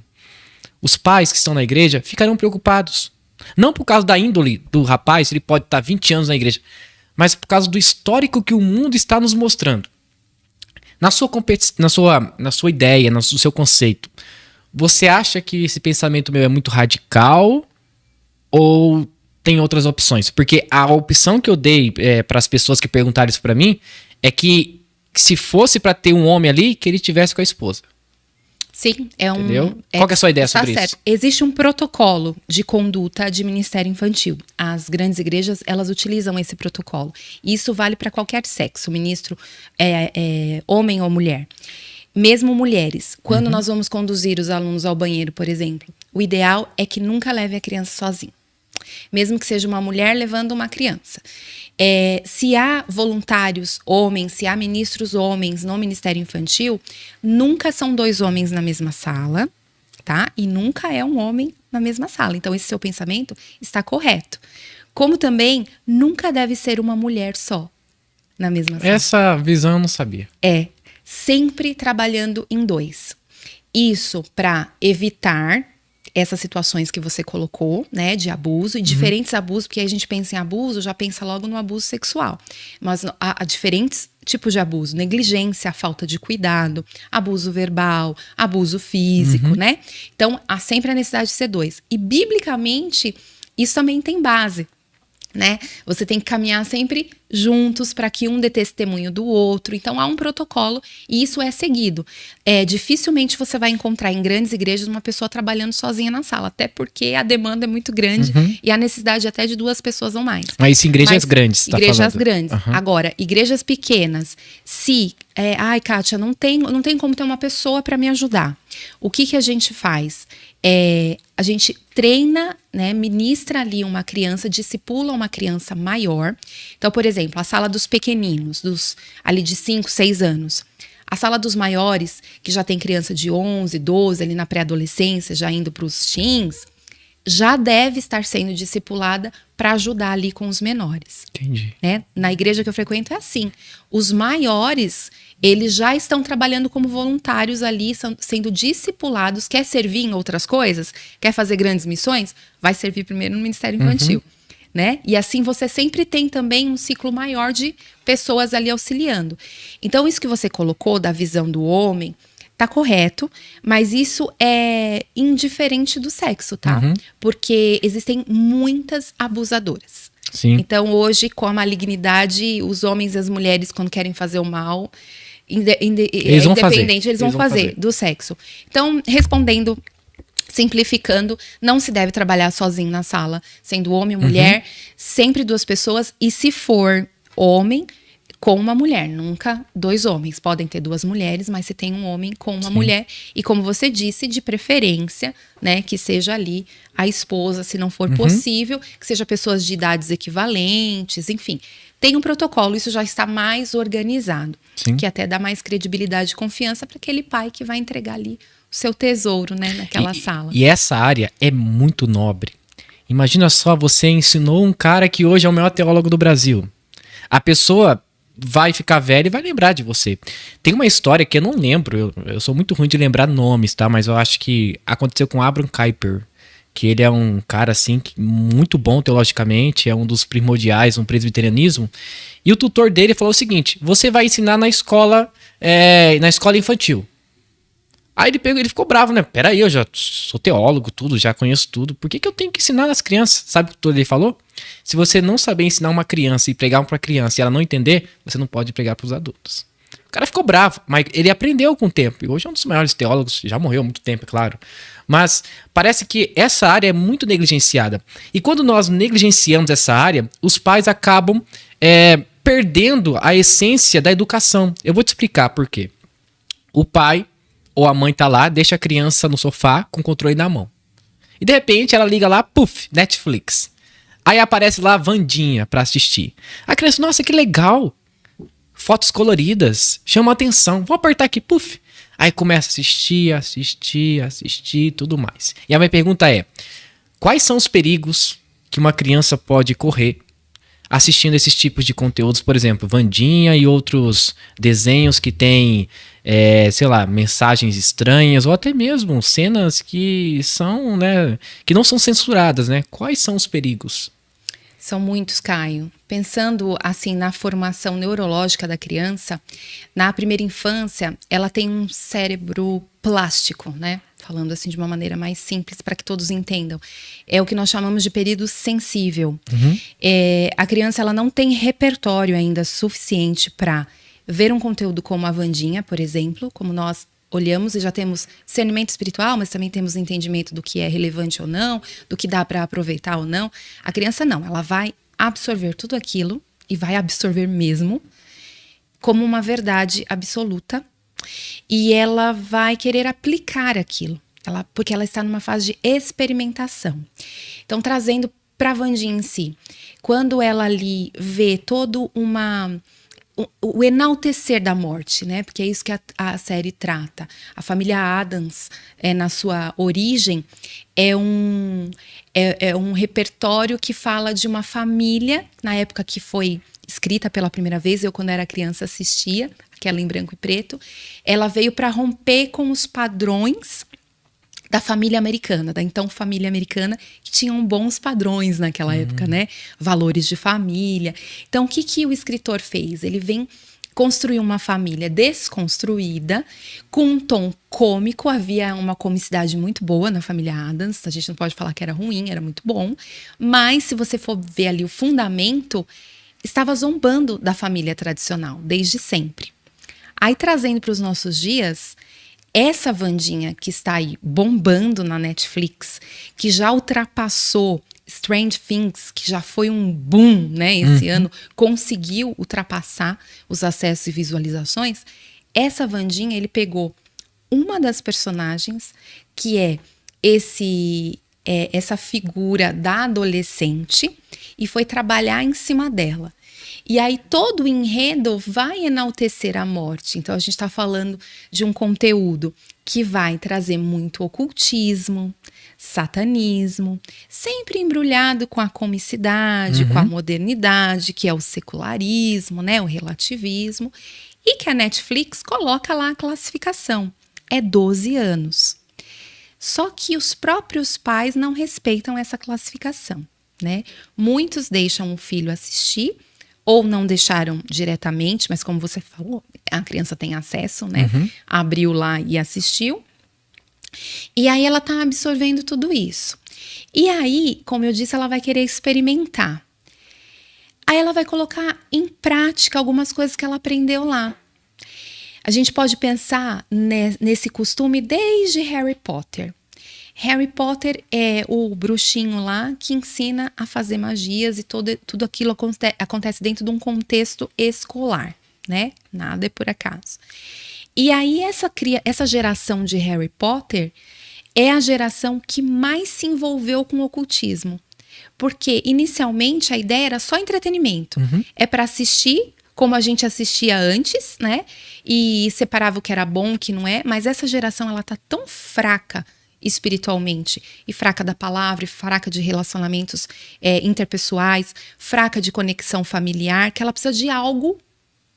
os pais que estão na igreja ficarão preocupados. Não por causa da índole do rapaz, ele pode estar 20 anos na igreja, mas por causa do histórico que o mundo está nos mostrando. Na sua ideia, no seu conceito, você acha que esse pensamento meu é muito radical ou tem outras opções? Porque a opção que eu dei para as pessoas que perguntaram isso para mim é que se fosse para ter um homem ali, que ele tivesse com a esposa. Sim, Entendeu? Qual que é a sua ideia sobre isso? Existe um protocolo de conduta de ministério infantil. As grandes igrejas, elas utilizam esse protocolo. E isso vale para qualquer sexo, ministro homem ou mulher. Mesmo mulheres, quando nós vamos conduzir os alunos ao banheiro, por exemplo, o ideal é que nunca leve a criança sozinho. Mesmo que seja uma mulher levando uma criança. Se há voluntários homens, se há ministros homens no Ministério Infantil, nunca são 2 homens na mesma sala, tá? E nunca é um homem na mesma sala. Então, esse seu pensamento está correto. Como também, nunca deve ser uma mulher só na mesma sala. Essa visão eu não sabia. Sempre trabalhando em 2. Isso para evitar essas situações que você colocou, né, de abuso, e diferentes abusos, porque a gente pensa em abuso, já pensa logo no abuso sexual. Mas há diferentes tipos de abuso: negligência, falta de cuidado, abuso verbal, abuso físico, né? Então, há sempre a necessidade de ser 2. E, biblicamente, isso também tem base, né? Você tem que caminhar sempre juntos para que um dê testemunho do outro. Então, há um protocolo e isso é seguido. Dificilmente você vai encontrar em grandes igrejas uma pessoa trabalhando sozinha na sala, até porque a demanda é muito grande e a necessidade até de 2 pessoas ou mais. Mas igrejas grandes, tá igrejas falando. Grandes. Agora, igrejas pequenas, se... ai, Kátia, não tem como ter uma pessoa para me ajudar. O que a gente faz? A gente treina, né, ministra ali uma criança, discipula uma criança maior. Então, por exemplo, a sala dos pequeninos, ali de 5, 6 anos. A sala dos maiores, que já tem criança de 11, 12, ali na pré-adolescência, já indo para os teens, já deve estar sendo discipulada para ajudar ali com os menores. Entendi. Né? Na igreja que eu frequento é assim. Os maiores, eles já estão trabalhando como voluntários ali, sendo discipulados. Quer servir em outras coisas? Quer fazer grandes missões? Vai servir primeiro no Ministério Infantil. Né? E assim você sempre tem também um ciclo maior de pessoas ali auxiliando. Então, isso que você colocou da visão do homem tá correto, mas isso é indiferente do sexo, tá? Porque existem muitas abusadoras. Sim. Então, hoje, com a malignidade, os homens e as mulheres, quando querem fazer o mal, eles vão fazer do sexo. Então, respondendo, simplificando, não se deve trabalhar sozinho na sala, sendo homem ou mulher, sempre 2 pessoas, e se for homem, com uma mulher, nunca 2 homens. Podem ter 2 mulheres, mas se tem um homem com uma mulher, e como você disse, de preferência, né, que seja ali a esposa, se não for possível, que seja pessoas de idades equivalentes, enfim. Tem um protocolo, isso já está mais organizado, que até dá mais credibilidade e confiança para aquele pai que vai entregar ali o seu tesouro, né, naquela sala. E essa área é muito nobre. Imagina só, você ensinou um cara que hoje é o maior teólogo do Brasil. A pessoa vai ficar velha e vai lembrar de você. Tem uma história que eu não lembro, eu sou muito ruim de lembrar nomes, tá? Mas eu acho que aconteceu com Abraham Kuyper, que ele é um cara assim muito bom teologicamente, é um dos primordiais no presbiterianismo. E o tutor dele falou o seguinte: você vai ensinar na escola infantil. Aí ele ficou bravo, né? Peraí, eu já sou teólogo, tudo, já conheço tudo. Por que eu tenho que ensinar nas crianças? Sabe o que ele falou? Se você não saber ensinar uma criança e pregar para criança e ela não entender, você não pode pregar para os adultos. O cara ficou bravo, mas ele aprendeu com o tempo. E hoje é um dos maiores teólogos, já morreu há muito tempo, é claro. Mas parece que essa área é muito negligenciada. E quando nós negligenciamos essa área, os pais acabam perdendo a essência da educação. Eu vou te explicar por quê. O pai ou a mãe tá lá, deixa a criança no sofá com o controle na mão. E de repente ela liga lá, puf, Netflix. Aí aparece lá a Wandinha pra assistir. A criança, nossa, que legal. Fotos coloridas, chama a atenção. Vou apertar aqui, puf. Aí começa a assistir, tudo mais. E a minha pergunta é: quais são os perigos que uma criança pode correr assistindo esses tipos de conteúdos? Por exemplo, Wandinha e outros desenhos que têm, sei lá, mensagens estranhas, ou até mesmo cenas que são, né, que não são censuradas, né? Quais são os perigos? São muitos, Caio. Pensando assim na formação neurológica da criança, na primeira infância, ela tem um cérebro plástico, né? Falando assim de uma maneira mais simples para que todos entendam. É o que nós chamamos de período sensível. A criança ela não tem repertório ainda suficiente para ver um conteúdo como a Wandinha, por exemplo, como nós olhamos e já temos discernimento espiritual, mas também temos entendimento do que é relevante ou não, do que dá para aproveitar ou não. A criança não, ela vai absorver tudo aquilo, e vai absorver mesmo, como uma verdade absoluta, e ela vai querer aplicar aquilo, porque ela está numa fase de experimentação. Então, trazendo para a Wandinha em si, quando ela ali vê todo o enaltecer da morte, né? Porque é isso que a série trata. A família Addams, na sua origem, é um repertório que fala de uma família, na época que foi escrita pela primeira vez, eu quando era criança assistia, aquela em branco e preto, ela veio para romper com os padrões da família americana, da então família americana, que tinham bons padrões naquela época, né? Valores de família. Então, o que o escritor fez? Ele vem construir uma família desconstruída, com um tom cômico. Havia uma comicidade muito boa na família Addams. A gente não pode falar que era ruim, era muito bom. Mas, se você for ver ali o fundamento, estava zombando da família tradicional, desde sempre. Aí, trazendo para os nossos dias, essa Wandinha que está aí bombando na Netflix, que já ultrapassou Strange Things, que já foi um boom, né, esse ano, conseguiu ultrapassar os acessos e visualizações. Essa Wandinha, ele pegou uma das personagens, que é essa figura da adolescente, e foi trabalhar em cima dela. E aí todo o enredo vai enaltecer a morte. Então a gente está falando de um conteúdo que vai trazer muito ocultismo, satanismo, sempre embrulhado com a comicidade, com a modernidade, que é o secularismo, né, o relativismo, e que a Netflix coloca lá a classificação. É 12 anos. Só que os próprios pais não respeitam essa classificação, né? Muitos deixam o filho assistir, ou não deixaram diretamente, mas como você falou, a criança tem acesso, né? Abriu lá e assistiu. E aí ela tá absorvendo tudo isso. E aí, como eu disse, ela vai querer experimentar. Aí ela vai colocar em prática algumas coisas que ela aprendeu lá. A gente pode pensar nesse costume desde Harry Potter. Harry Potter é o bruxinho lá que ensina a fazer magias, e tudo aquilo acontece dentro de um contexto escolar, né? Nada é por acaso. E aí essa geração de Harry Potter é a geração que mais se envolveu com o ocultismo. Porque inicialmente a ideia era só entretenimento. É para assistir como a gente assistia antes, né? E separava o que era bom, o que não é. Mas essa geração, ela tá tão fraca espiritualmente, e fraca da palavra, e fraca de relacionamentos interpessoais, fraca de conexão familiar, que ela precisa de algo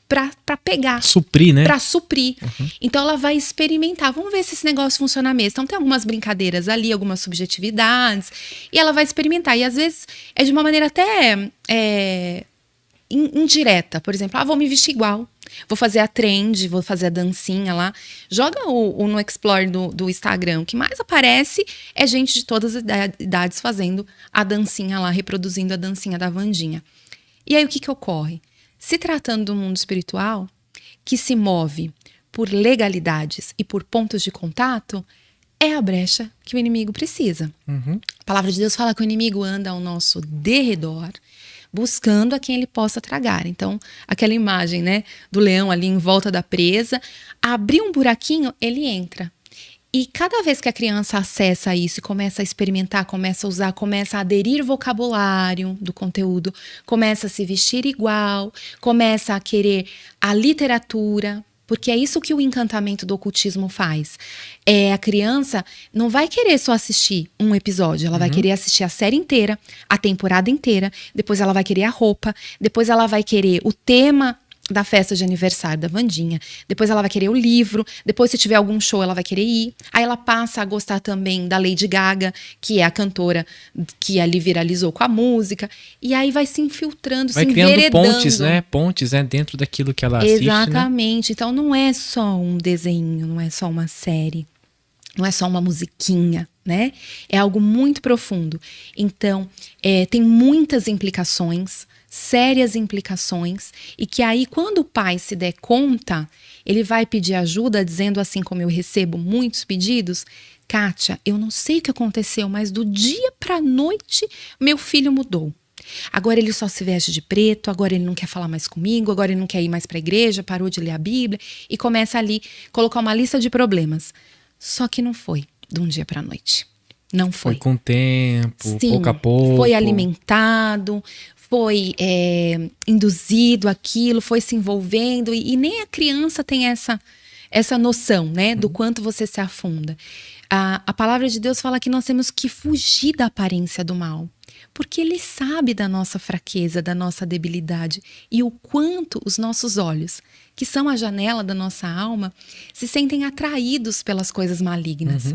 para pegar. Suprir, né? Para suprir. Então ela vai experimentar, vamos ver se esse negócio funciona mesmo. Então tem algumas brincadeiras ali, algumas subjetividades, e ela vai experimentar. E às vezes é de uma maneira até indireta. Por exemplo, vou me vestir igual. Vou fazer a trend, vou fazer a dancinha lá. Joga no Explore do Instagram. O que mais aparece é gente de todas as idades fazendo a dancinha lá, reproduzindo a dancinha da Wandinha. E aí o que ocorre? Se tratando do mundo espiritual, que se move por legalidades e por pontos de contato, é a brecha que o inimigo precisa. A palavra de Deus fala que o inimigo anda ao nosso derredor, buscando a quem ele possa tragar. Então, aquela imagem, né, do leão ali em volta da presa, abrir um buraquinho, ele entra. E cada vez que a criança acessa isso, começa a experimentar, começa a usar, começa a aderir vocabulário do conteúdo, começa a se vestir igual, começa a querer a literatura, porque é isso que o encantamento do ocultismo faz. A criança não vai querer só assistir um episódio, ela vai querer assistir a série inteira, a temporada inteira, depois ela vai querer a roupa, depois ela vai querer o tema da festa de aniversário da Wandinha, depois ela vai querer o livro, depois se tiver algum show ela vai querer ir, aí ela passa a gostar também da Lady Gaga, que é a cantora que ali viralizou com a música, e aí vai se infiltrando, vai se criando enveredando. pontes, né, dentro daquilo que ela assiste. Exatamente, né? Então não é só um desenho, não é só uma série, não é só uma musiquinha, né? É algo muito profundo. Então, tem muitas implicações, sérias implicações, e que aí, quando o pai se der conta, Ele vai pedir ajuda dizendo assim como eu recebo muitos pedidos, Kátia, eu não sei o que aconteceu, mas do dia pra noite meu filho mudou. Agora ele só se veste de preto, agora ele não quer falar mais comigo, agora ele não quer ir mais pra igreja, parou de ler a Bíblia e começa ali colocar uma lista de problemas. Só que não foi de um dia pra noite. Não foi. Foi com o tempo, Sim, pouco a pouco. foi alimentado, foi induzido aquilo, foi se envolvendo e nem a criança tem essa noção, né, do quanto você se afunda. A palavra de Deus fala que nós temos que fugir da aparência do mal, porque Ele sabe da nossa fraqueza, da nossa debilidade e o quanto os nossos olhos, que são a janela da nossa alma, se sentem atraídos pelas coisas malignas.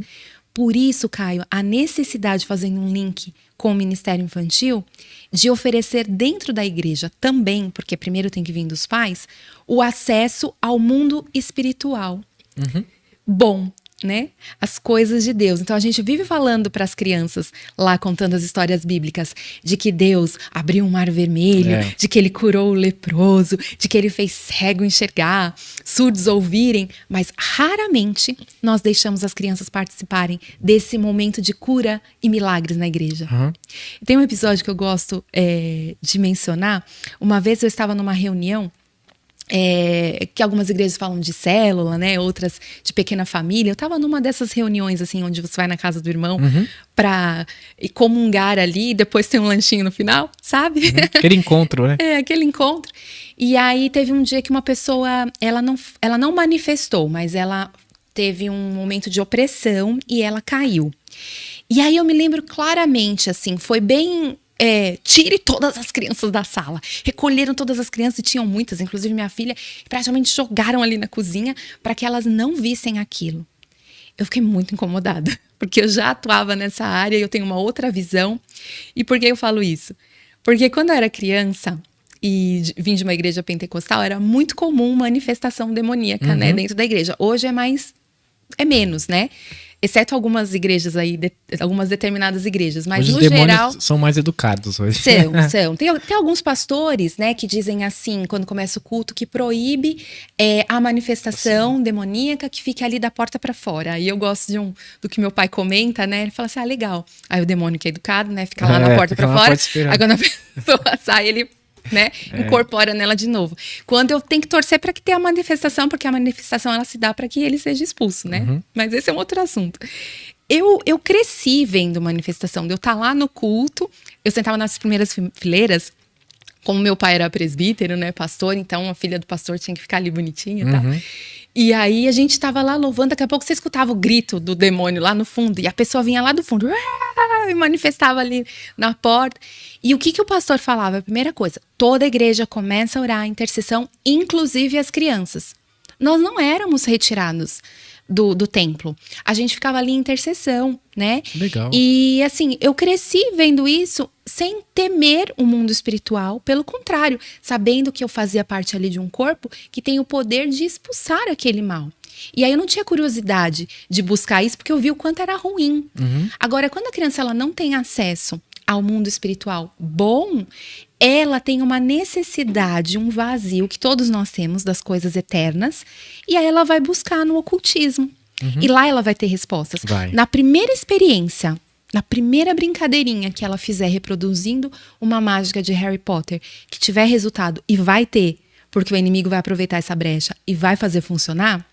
Por isso, Caio, a necessidade, fazendo um link com o Ministério Infantil, de oferecer dentro da igreja também, porque primeiro tem que vir dos pais, o acesso ao mundo espiritual. Bom, né? As coisas de Deus. Então a gente vive falando para as crianças lá, contando as histórias bíblicas, de que Deus abriu um mar vermelho, de que Ele curou o leproso, de que Ele fez cego enxergar, surdos ouvirem, mas raramente nós deixamos as crianças participarem desse momento de cura e milagres na igreja. Tem um episódio que eu gosto de mencionar. Uma vez eu estava numa reunião que algumas igrejas falam de célula, né? Outras de pequena família. Eu tava numa dessas reuniões, assim, onde você vai na casa do irmão pra comungar ali e depois tem um lanchinho no final, sabe? Aquele encontro, né? Aquele encontro. E aí teve um dia que uma pessoa, ela não manifestou, mas ela teve um momento de opressão e ela caiu. E aí eu me lembro claramente, assim, foi bem... tire todas as crianças da sala. Recolheram todas as crianças, e tinham muitas, inclusive minha filha, praticamente jogaram ali na cozinha para que elas não vissem aquilo. Eu fiquei muito incomodada, porque eu já atuava nessa área e eu tenho uma outra visão. E por que eu falo isso? Porque quando eu era criança e vim de uma igreja pentecostal, era muito comum manifestação demoníaca, né, dentro da igreja. Hoje é menos, né? Exceto algumas igrejas aí, algumas determinadas igrejas. Mas, hoje no geral, são mais educados hoje. São. Tem alguns pastores, né, que dizem assim, quando começa o culto, que proíbe a manifestação demoníaca que fique ali da porta para fora. E eu gosto do que meu pai comenta, né? Ele fala assim, legal. Aí o demônio que é educado, né, fica lá na porta para fora. Aí quando a pessoa sai, ele... né, incorpora nela de novo. Quando eu tenho que torcer para que tenha a manifestação, porque a manifestação ela se dá para que ele seja expulso, né? Mas esse é um outro assunto. Eu cresci vendo manifestação, de eu estar lá no culto, eu sentava nas primeiras fileiras, como meu pai era presbítero, né, pastor, então a filha do pastor tinha que ficar ali bonitinha e tal. E aí a gente tava lá louvando, daqui a pouco você escutava o grito do demônio lá no fundo, e a pessoa vinha lá do fundo, e manifestava ali na porta. E o que o pastor falava? A primeira coisa, toda a igreja começa a orar a intercessão, inclusive as crianças. Nós não éramos retirados do templo. A gente ficava ali em intercessão, né? Legal. E assim, eu cresci vendo isso sem temer o mundo espiritual, pelo contrário, sabendo que eu fazia parte ali de um corpo que tem o poder de expulsar aquele mal. E aí eu não tinha curiosidade de buscar isso, porque eu vi o quanto era ruim. Agora, quando a criança ela não tem acesso ao mundo espiritual bom, ela tem uma necessidade, um vazio que todos nós temos das coisas eternas, e aí ela vai buscar no ocultismo. E lá ela vai ter respostas. Na primeira experiência, na primeira brincadeirinha que ela fizer reproduzindo uma mágica de Harry Potter, que tiver resultado, e vai ter, porque o inimigo vai aproveitar essa brecha e vai fazer funcionar,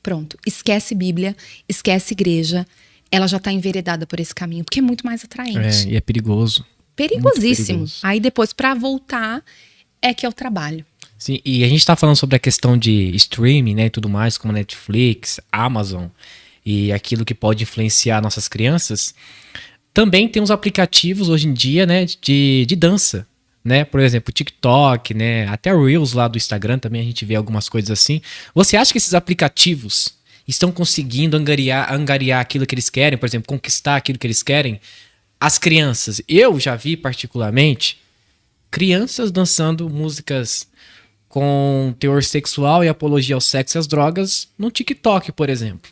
pronto, esquece Bíblia, esquece igreja, ela já está enveredada por esse caminho, porque é muito mais atraente. E é perigoso. Perigosíssimo. Perigoso. Aí depois, para voltar, é que é o trabalho. Sim, e a gente tá falando sobre a questão de streaming, né, e tudo mais, como Netflix, Amazon, e aquilo que pode influenciar nossas crianças. Também tem uns aplicativos hoje em dia, né, de dança, né, por exemplo, TikTok, né, até Reels lá do Instagram também a gente vê algumas coisas assim. Você acha que esses aplicativos estão conseguindo angariar aquilo que eles querem, por exemplo, conquistar aquilo que eles querem? As crianças, eu já vi particularmente crianças dançando músicas com teor sexual e apologia ao sexo e às drogas no TikTok, por exemplo.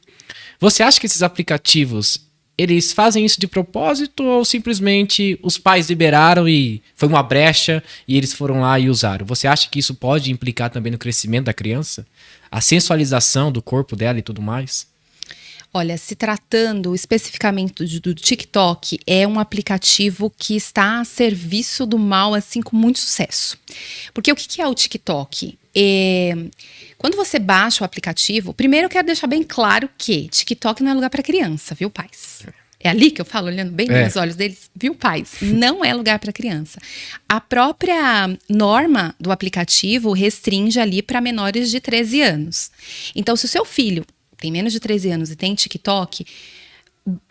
Você acha que esses aplicativos eles fazem isso de propósito ou simplesmente os pais liberaram e foi uma brecha e eles foram lá e usaram? Você acha que isso pode implicar também no crescimento da criança? A sensualização do corpo dela e tudo mais? Olha, se tratando especificamente do TikTok, é um aplicativo que está a serviço do mal, assim, com muito sucesso. Porque o que é o TikTok? Quando você baixa o aplicativo, primeiro eu quero deixar bem claro que TikTok não é lugar para criança, viu, pais? É ali que eu falo, olhando bem nos olhos deles, viu, pais? Não é lugar para criança. A própria norma do aplicativo restringe ali para menores de 13 anos. Então, se o seu filho tem menos de 13 anos e tem TikTok,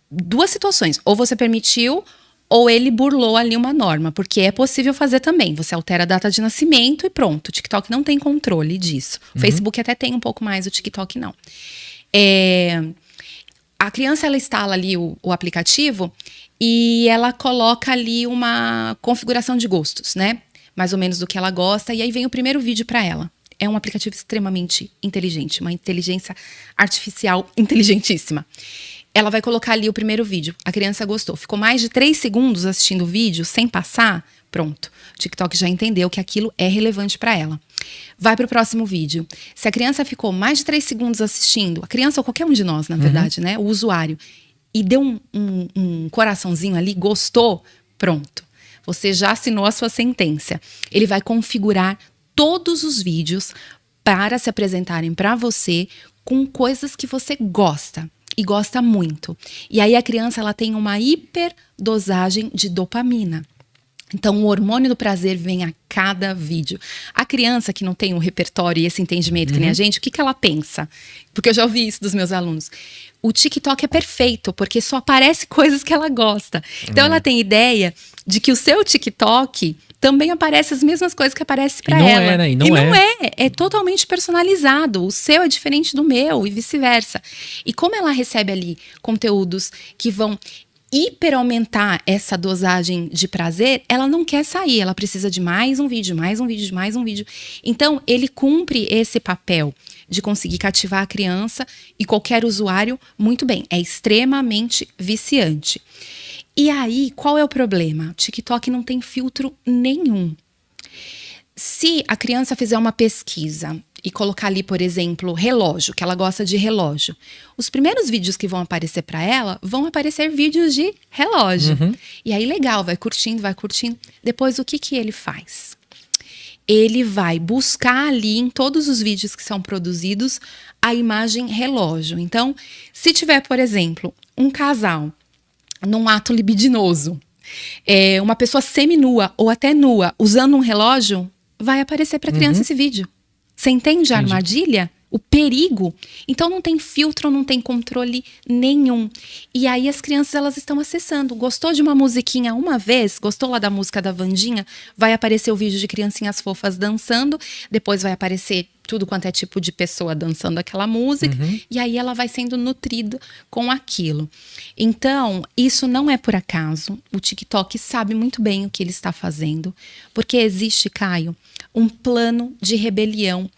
duas situações. Ou você permitiu, ou ele burlou ali uma norma. Porque é possível fazer também. Você altera a data de nascimento e pronto. O TikTok não tem controle disso. O Facebook até tem um pouco mais, o TikTok não. A criança, ela instala ali o aplicativo e ela coloca ali uma configuração de gostos, né? Mais ou menos do que ela gosta. E aí vem o primeiro vídeo para ela. É um aplicativo extremamente inteligente, uma inteligência artificial inteligentíssima. Ela vai colocar ali o primeiro vídeo. A criança gostou. Ficou mais de 3 segundos assistindo o vídeo, sem passar, pronto. O TikTok já entendeu que aquilo é relevante para ela. Vai para o próximo vídeo. Se a criança ficou mais de 3 segundos assistindo, a criança ou qualquer um de nós, na verdade, né? O usuário, e deu um coraçãozinho ali, gostou, pronto. Você já assinou a sua sentença. Ele vai configurar todos os vídeos para se apresentarem para você com coisas que você gosta e gosta muito. E aí a criança, ela tem uma hiperdosagem de dopamina. Então, o hormônio do prazer vem a cada vídeo. A criança que não tem um repertório e esse entendimento que nem a gente, o que ela pensa? Porque eu já ouvi isso dos meus alunos. O TikTok é perfeito, porque só aparece coisas que ela gosta. Então, ela tem ideia de que o seu TikTok também aparece as mesmas coisas que aparecem para ela. Né? E não é. É totalmente personalizado. O seu é diferente do meu e vice-versa. E como ela recebe ali conteúdos que vão hiper aumentar essa dosagem de prazer, ela não quer sair, ela precisa de mais um vídeo, mais um vídeo, mais um vídeo. Então, ele cumpre esse papel de conseguir cativar a criança e qualquer usuário muito bem. É extremamente viciante. E aí, qual é o problema? O TikTok não tem filtro nenhum. Se a criança fizer uma pesquisa e colocar ali, por exemplo, relógio, que ela gosta de relógio, os primeiros vídeos que vão aparecer para ela, vão aparecer vídeos de relógio. E aí, legal, vai curtindo, vai curtindo. Depois, o que ele faz? Ele vai buscar ali, em todos os vídeos que são produzidos, a imagem relógio. Então, se tiver, por exemplo, um casal num ato libidinoso, uma pessoa seminua ou até nua usando um relógio, vai aparecer para a criança esse vídeo. Você entende a armadilha? O perigo? Então não tem filtro, não tem controle nenhum. E aí as crianças, elas estão acessando. Gostou de uma musiquinha uma vez? Gostou lá da música da Wandinha? Vai aparecer o vídeo de criancinhas fofas dançando. Depois vai aparecer tudo quanto é tipo de pessoa dançando aquela música. E aí ela vai sendo nutrida com aquilo. Então, isso não é por acaso. O TikTok sabe muito bem o que ele está fazendo. Porque existe, Caio, um plano de rebelião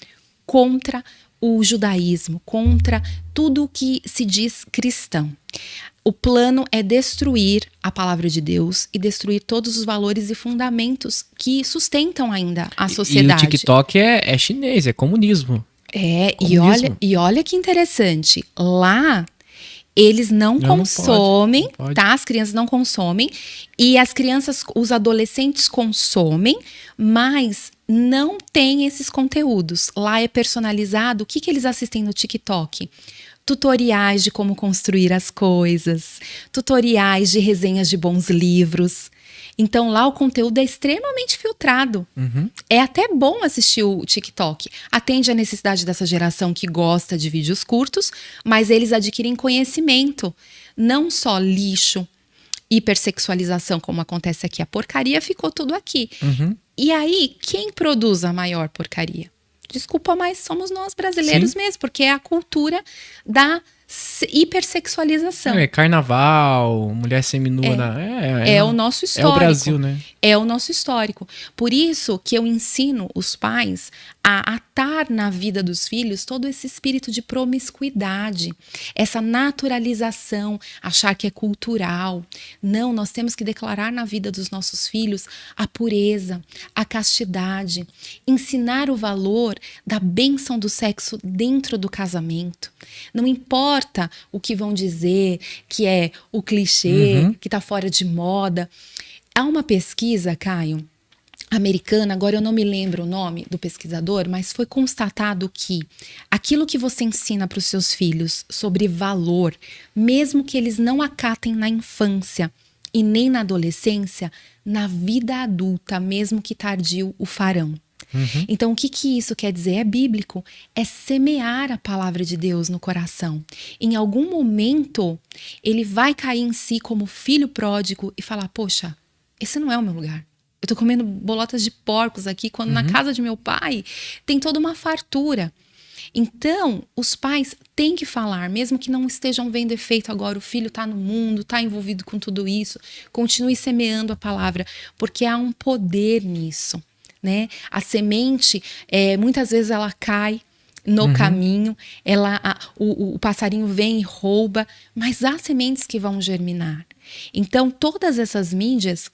contra o judaísmo, contra tudo que se diz cristão. O plano é destruir a palavra de Deus e destruir todos os valores e fundamentos que sustentam ainda a sociedade. E o TikTok é chinês, é comunismo. Comunismo. E olha que interessante. Lá, eles não consomem, não pode. Tá? As crianças não consomem. E as crianças, os adolescentes consomem, mas não tem esses conteúdos. Lá é personalizado. O que eles assistem no TikTok? Tutoriais de como construir as coisas, tutoriais de resenhas de bons livros. Então lá o conteúdo é extremamente filtrado. É até bom assistir o TikTok. Atende à necessidade dessa geração que gosta de vídeos curtos, mas eles adquirem conhecimento. Não só lixo, hipersexualização, como acontece aqui. A porcaria ficou tudo aqui. E aí, quem produz a maior porcaria? Desculpa, mas somos nós brasileiros mesmo, porque é a cultura da hipersexualização. Carnaval, mulher seminua. É o nosso histórico. É o Brasil, né? É o nosso histórico. Por isso que eu ensino os pais a atar na vida dos filhos todo esse espírito de promiscuidade, essa naturalização, achar que é cultural. Não, nós temos que declarar na vida dos nossos filhos a pureza, a castidade, ensinar o valor da bênção do sexo dentro do casamento. Não importa o que vão dizer, que é o clichê, que está fora de moda. Há uma pesquisa, Caio, americana, agora eu não me lembro o nome do pesquisador, mas foi constatado que aquilo que você ensina para os seus filhos sobre valor, mesmo que eles não acatem na infância e nem na adolescência, na vida adulta, mesmo que tardio, o farão. Então, o que isso quer dizer? É bíblico. É semear a palavra de Deus no coração. Em algum momento, ele vai cair em si como filho pródigo e falar, poxa, esse não é o meu lugar. Eu tô comendo bolotas de porcos aqui, quando na casa de meu pai tem toda uma fartura. Então, os pais têm que falar, mesmo que não estejam vendo efeito agora, o filho está no mundo, está envolvido com tudo isso, continue semeando a palavra, porque há um poder nisso, né? A semente, muitas vezes ela cai no caminho, o passarinho vem e rouba, mas há sementes que vão germinar. Então, todas essas mídias,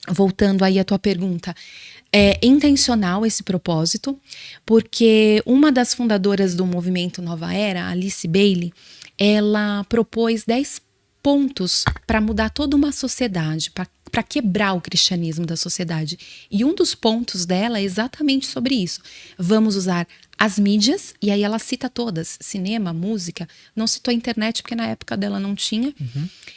voltando aí à tua pergunta, é intencional esse propósito, porque uma das fundadoras do movimento Nova Era, Alice Bailey, ela propôs 10 pontos para mudar toda uma sociedade, para quebrar o cristianismo da sociedade. E um dos pontos dela é exatamente sobre isso. Vamos usar as mídias, e aí ela cita todas, cinema, música, não citou a internet porque na época dela não tinha.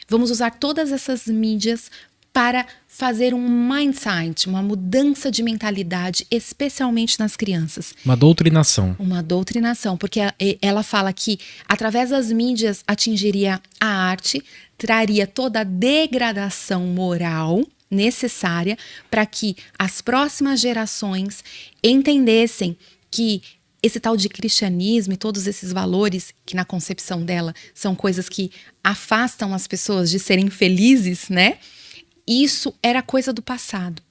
Vamos usar todas essas mídias para fazer um mindset, uma mudança de mentalidade, especialmente nas crianças. Uma doutrinação. Uma doutrinação, porque ela fala que através das mídias atingiria a arte, traria toda a degradação moral necessária para que as próximas gerações entendessem que esse tal de cristianismo e todos esses valores que na concepção dela são coisas que afastam as pessoas de serem felizes, né? Isso era coisa do passado.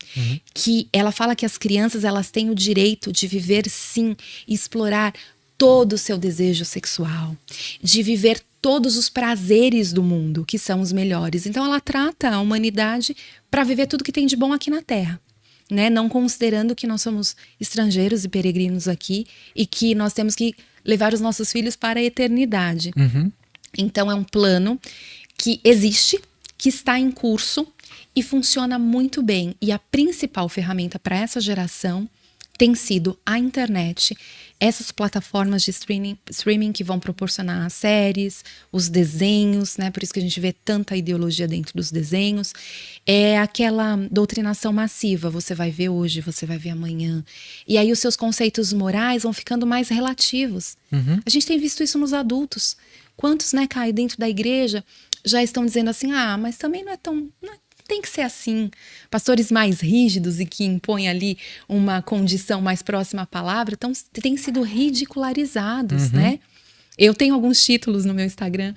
Que ela fala que as crianças elas têm o direito de viver sim, explorar todo o seu desejo sexual, de viver todos os prazeres do mundo, que são os melhores. Então ela trata a humanidade para viver tudo que tem de bom aqui na Terra, né? Não considerando que nós somos estrangeiros e peregrinos aqui e que nós temos que levar os nossos filhos para a eternidade. Então é um plano que existe, que está em curso, e funciona muito bem. E a principal ferramenta para essa geração tem sido a internet, essas plataformas de streaming que vão proporcionar as séries, os desenhos, né? Por isso que a gente vê tanta ideologia dentro dos desenhos. É aquela doutrinação massiva, você vai ver hoje, você vai ver amanhã. E aí os seus conceitos morais vão ficando mais relativos. A gente tem visto isso nos adultos. Quantos, né, Caio, dentro da igreja já estão dizendo assim, mas também não é tão... tem que ser assim. Pastores mais rígidos e que impõem ali uma condição mais próxima à palavra têm sido ridicularizados, né? Eu tenho alguns títulos no meu Instagram,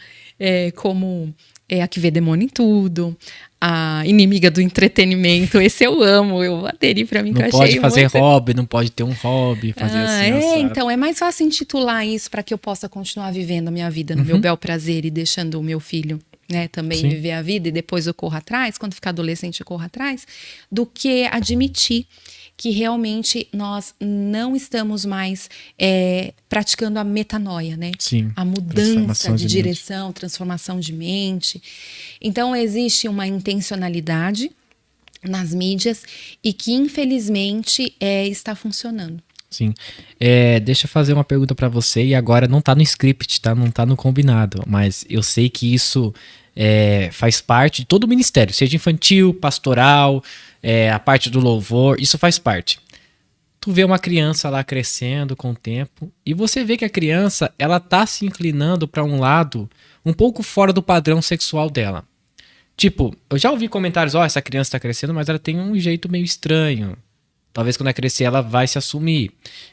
como a que vê demônio em tudo, a inimiga do entretenimento. Esse eu amo, eu aderi pra mim, que eu achei muito... Não pode fazer hobby, não pode ter um hobby, fazer assim. Então é mais fácil intitular isso para que eu possa continuar vivendo a minha vida no meu bel prazer e deixando o meu filho, né, também viver a vida e depois eu corro atrás, quando ficar adolescente eu corro atrás, do que admitir que realmente nós não estamos mais praticando a metanoia, né? Sim, a mudança de direção, transformação de mente. Então existe uma intencionalidade nas mídias e que infelizmente está funcionando. Sim. Deixa eu fazer uma pergunta para você, e agora não tá no script, tá? Não tá no combinado, mas eu sei que isso faz parte de todo o ministério, seja infantil, pastoral, a parte do louvor, isso faz parte. Tu vê uma criança lá crescendo com o tempo, e você vê que a criança, ela tá se inclinando para um lado um pouco fora do padrão sexual dela. Tipo, eu já ouvi comentários, essa criança tá crescendo, mas ela tem um jeito meio estranho. Talvez quando ela crescer ela vai se assumir.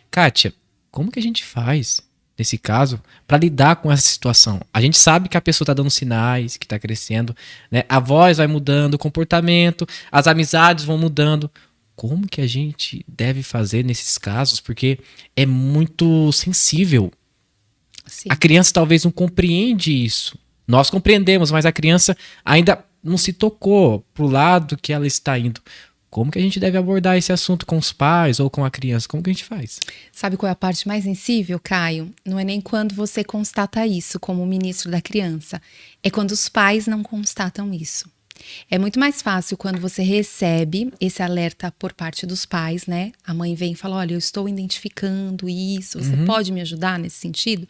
Kátia, como que a gente faz? nesse caso, para lidar com essa situação? A gente sabe que a pessoa está dando sinais, que está crescendo, né? A voz vai mudando, o comportamento, as amizades vão mudando. Como que a gente deve fazer nesses casos? Porque é muito sensível. Sim. A criança talvez não compreende isso. Nós compreendemos, mas a criança ainda não se tocou pro lado que ela está indo. Como que a gente deve abordar esse assunto com os pais ou com a criança? Como que a gente faz? Sabe qual é a parte mais sensível, Caio? Não é nem quando você constata isso como ministro da criança. É quando os pais não constatam isso. É muito mais fácil quando você recebe esse alerta por parte dos pais, né? A mãe vem e fala, olha, eu estou identificando isso, você pode me ajudar nesse sentido?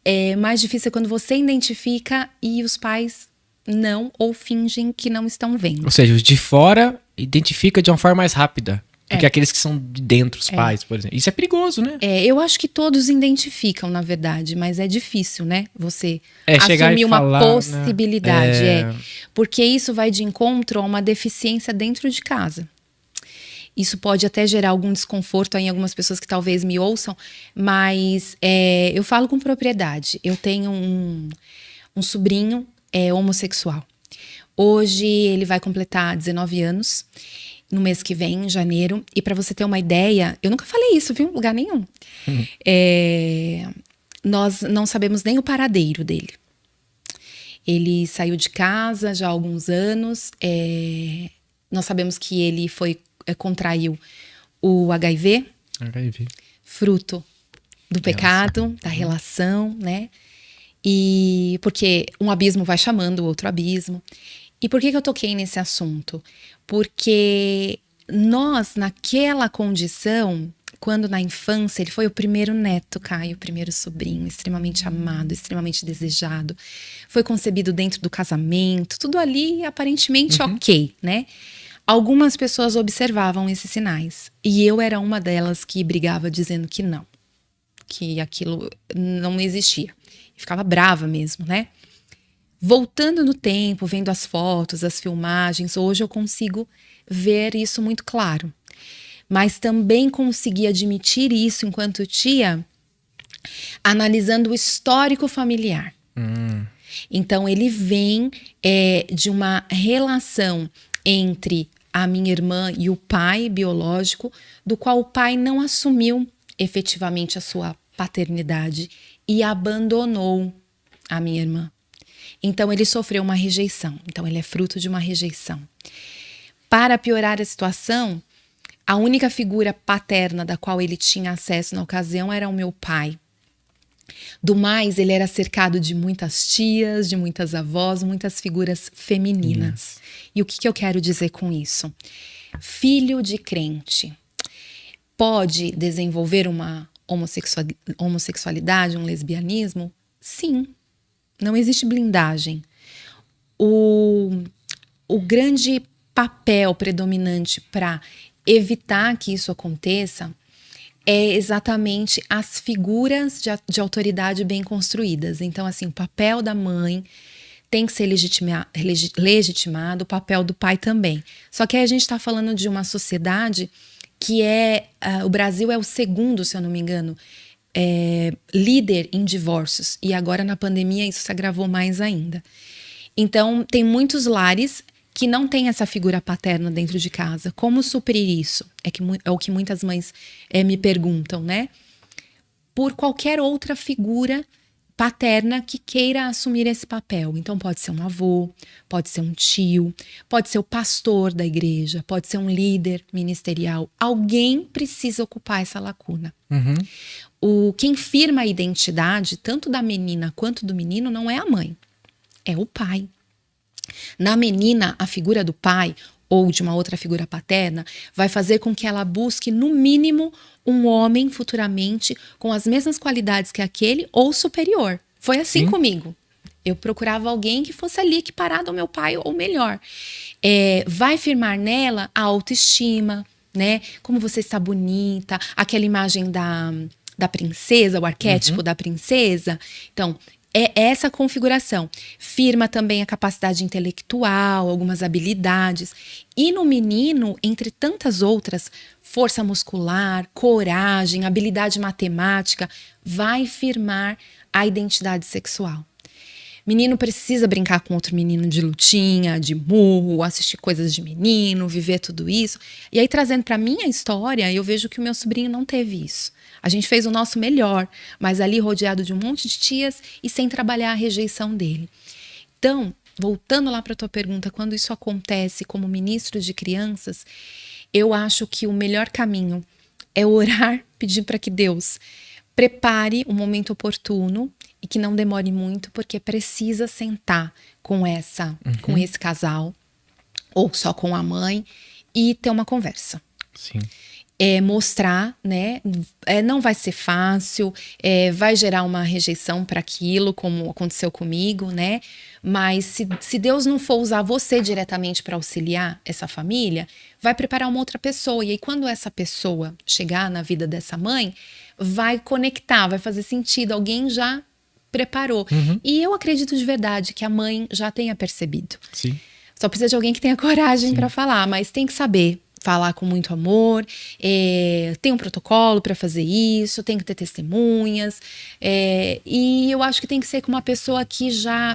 É mais difícil quando você identifica e os pais não, ou fingem que não estão vendo. Ou seja, os de fora identifica de uma forma mais rápida do que aqueles que são de dentro, os pais, por exemplo. Isso é perigoso, né? Eu acho que todos identificam, na verdade, mas é difícil, né? Você chegar assumir e uma falar, possibilidade. né? Porque isso vai de encontro a uma deficiência dentro de casa. Isso pode até gerar algum desconforto em algumas pessoas que talvez me ouçam, mas eu falo com propriedade. Eu tenho um sobrinho homossexual. Hoje ele vai completar 19 anos, no mês que vem, em janeiro. E para você ter uma ideia, eu nunca falei isso, viu? Em lugar nenhum. Nós não sabemos nem o paradeiro dele. Ele saiu de casa já há alguns anos. Nós sabemos que ele contraiu o HIV. Fruto do pecado, da relação, né? E porque um abismo vai chamando o outro abismo. E por que eu toquei nesse assunto? Porque nós, naquela condição, quando na infância, ele foi o primeiro neto, Caio, o primeiro sobrinho, extremamente amado, extremamente desejado. Foi concebido dentro do casamento, tudo ali aparentemente ok, né? Algumas pessoas observavam esses sinais. E eu era uma delas que brigava dizendo que não. Que aquilo não existia. Ficava brava mesmo, né? Voltando no tempo, vendo as fotos, as filmagens, hoje eu consigo ver isso muito claro. Mas também consegui admitir isso enquanto tia, analisando o histórico familiar. Então, ele vem de uma relação entre a minha irmã e o pai biológico, do qual o pai não assumiu efetivamente a sua paternidade e abandonou a minha irmã. Então, ele sofreu uma rejeição. Então, ele é fruto de uma rejeição. Para piorar a situação, a única figura paterna da qual ele tinha acesso na ocasião era o meu pai. Do mais, ele era cercado de muitas tias, de muitas avós, muitas figuras femininas. E o que eu quero dizer com isso? Filho de crente pode desenvolver uma homossexualidade, um lesbianismo? Sim. Não existe blindagem. O grande papel predominante para evitar que isso aconteça é exatamente as figuras de autoridade bem construídas. Então, assim, o papel da mãe tem que ser legitimado, o papel do pai também. Só que aí a gente está falando de uma sociedade que o Brasil é o segundo, se eu não me engano, líder em divórcios. E agora na pandemia isso se agravou mais ainda. Então, tem muitos lares que não tem essa figura paterna dentro de casa. Como suprir isso? É o que muitas mães me perguntam, né? Por qualquer outra figura paterna que queira assumir esse papel. Então pode ser um avô, pode ser um tio, pode ser o pastor da igreja, pode ser um líder ministerial. Alguém precisa ocupar essa lacuna. Quem firma a identidade, tanto da menina quanto do menino, não é a mãe, é o pai. Na menina, a figura do pai ou de uma outra figura paterna vai fazer com que ela busque, no mínimo, um homem futuramente com as mesmas qualidades que aquele ou superior. Foi assim comigo. Eu procurava alguém que fosse ali equiparado ao meu pai ou melhor. Vai firmar nela a autoestima, né? Como você está bonita, aquela imagem da princesa, o arquétipo da princesa. Então, é essa configuração. Firma também a capacidade intelectual, algumas habilidades. E no menino, entre tantas outras, força muscular, coragem, habilidade matemática, vai firmar a identidade sexual. Menino precisa brincar com outro menino de lutinha, de murro, assistir coisas de menino, viver tudo isso. E aí, trazendo para minha história, eu vejo que o meu sobrinho não teve isso. A gente fez o nosso melhor, mas ali rodeado de um monte de tias e sem trabalhar a rejeição dele. Então, voltando lá para a tua pergunta, quando isso acontece como ministro de crianças, eu acho que o melhor caminho é orar, pedir para que Deus prepare o momento oportuno e que não demore muito, porque precisa sentar com esse casal, ou só com a mãe, e ter uma conversa. Sim. Mostrar, né? Não vai ser fácil, vai gerar uma rejeição para aquilo, como aconteceu comigo, né? Mas se Deus não for usar você diretamente para auxiliar essa família, vai preparar uma outra pessoa. E aí, quando essa pessoa chegar na vida dessa mãe, vai conectar, vai fazer sentido. Alguém já preparou. E eu acredito de verdade que a mãe já tenha percebido. Sim. Só precisa de alguém que tenha coragem para falar, mas tem que saber falar com muito amor, tem um protocolo para fazer isso, tem que ter testemunhas, e eu acho que tem que ser com uma pessoa que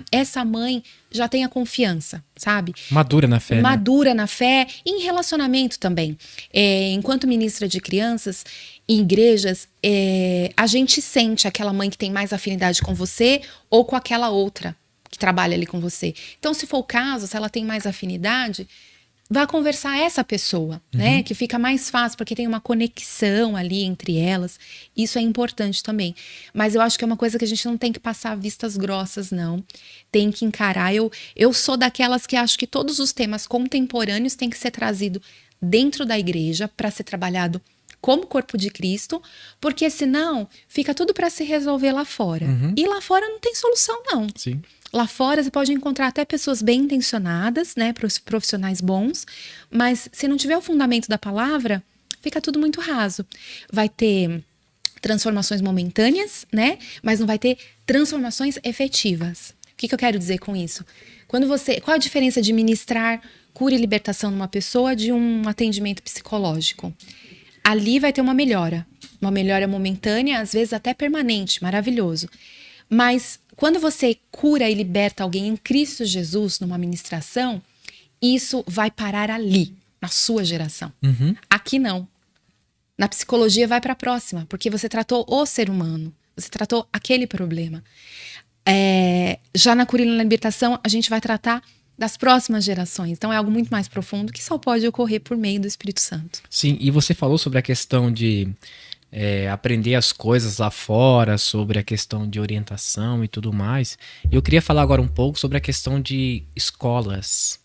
essa mãe já tenha confiança, sabe? Madura na fé. Madura na fé e em relacionamento também. Enquanto ministra de crianças, em igrejas, a gente sente aquela mãe que tem mais afinidade com você ou com aquela outra que trabalha ali com você. Então, se for o caso, se ela tem mais afinidade, vá conversar essa pessoa, né? Que fica mais fácil, porque tem uma conexão ali entre elas. Isso é importante também. Mas eu acho que é uma coisa que a gente não tem que passar vistas grossas, não. Tem que encarar. Eu sou daquelas que acho que todos os temas contemporâneos têm que ser trazidos dentro da igreja para ser trabalhado como corpo de Cristo, porque senão fica tudo para se resolver lá fora. E lá fora não tem solução, não. Sim. Lá fora você pode encontrar até pessoas bem intencionadas, né, profissionais bons, mas se não tiver o fundamento da palavra, fica tudo muito raso. Vai ter transformações momentâneas, né, mas não vai ter transformações efetivas. O que eu quero dizer com isso? Qual a diferença de ministrar cura e libertação numa pessoa de um atendimento psicológico? Ali vai ter uma melhora momentânea, às vezes até permanente, maravilhoso. Mas quando você cura e liberta alguém em Cristo Jesus numa ministração, isso vai parar ali, na sua geração. Aqui não. Na psicologia vai para a próxima, porque você tratou o ser humano, você tratou aquele problema. Já na cura e na libertação, a gente vai tratar das próximas gerações. Então é algo muito mais profundo que só pode ocorrer por meio do Espírito Santo. Sim, e você falou sobre a questão de aprender as coisas lá fora, sobre a questão de orientação e tudo mais. Eu queria falar agora um pouco sobre a questão de escolas,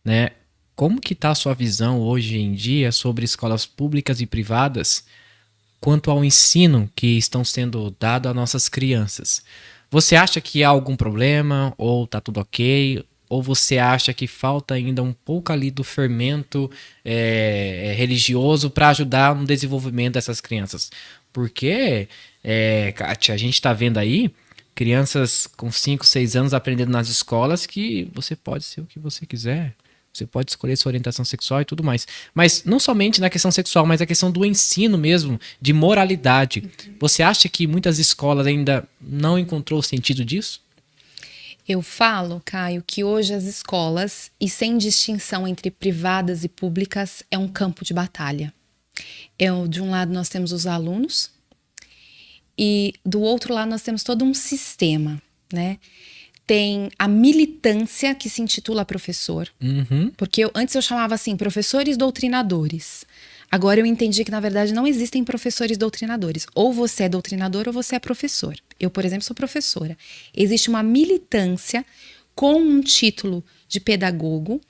né? Como que está a sua visão hoje em dia sobre escolas públicas e privadas quanto ao ensino que estão sendo dado às nossas crianças? Você acha que há algum problema ou está tudo ok? Ou você acha que falta ainda um pouco ali do fermento religioso para ajudar no desenvolvimento dessas crianças? Porque, Kátia, a gente está vendo aí crianças com 5, 6 anos aprendendo nas escolas que você pode ser o que você quiser. Você pode escolher sua orientação sexual e tudo mais. Mas não somente na questão sexual, mas a questão do ensino mesmo, de moralidade. Você acha que muitas escolas ainda não encontrou o sentido disso? Eu falo, Caio, que hoje as escolas, e sem distinção entre privadas e públicas, é um campo de batalha. De um lado nós temos os alunos e do outro lado nós temos todo um sistema, né? Tem a militância que se intitula professor, porque antes eu chamava assim, professores doutrinadores. Agora eu entendi que, na verdade, não existem professores doutrinadores. Ou você é doutrinador ou você é professor. Eu, por exemplo, sou professora. Existe uma militância com um título de pedagogo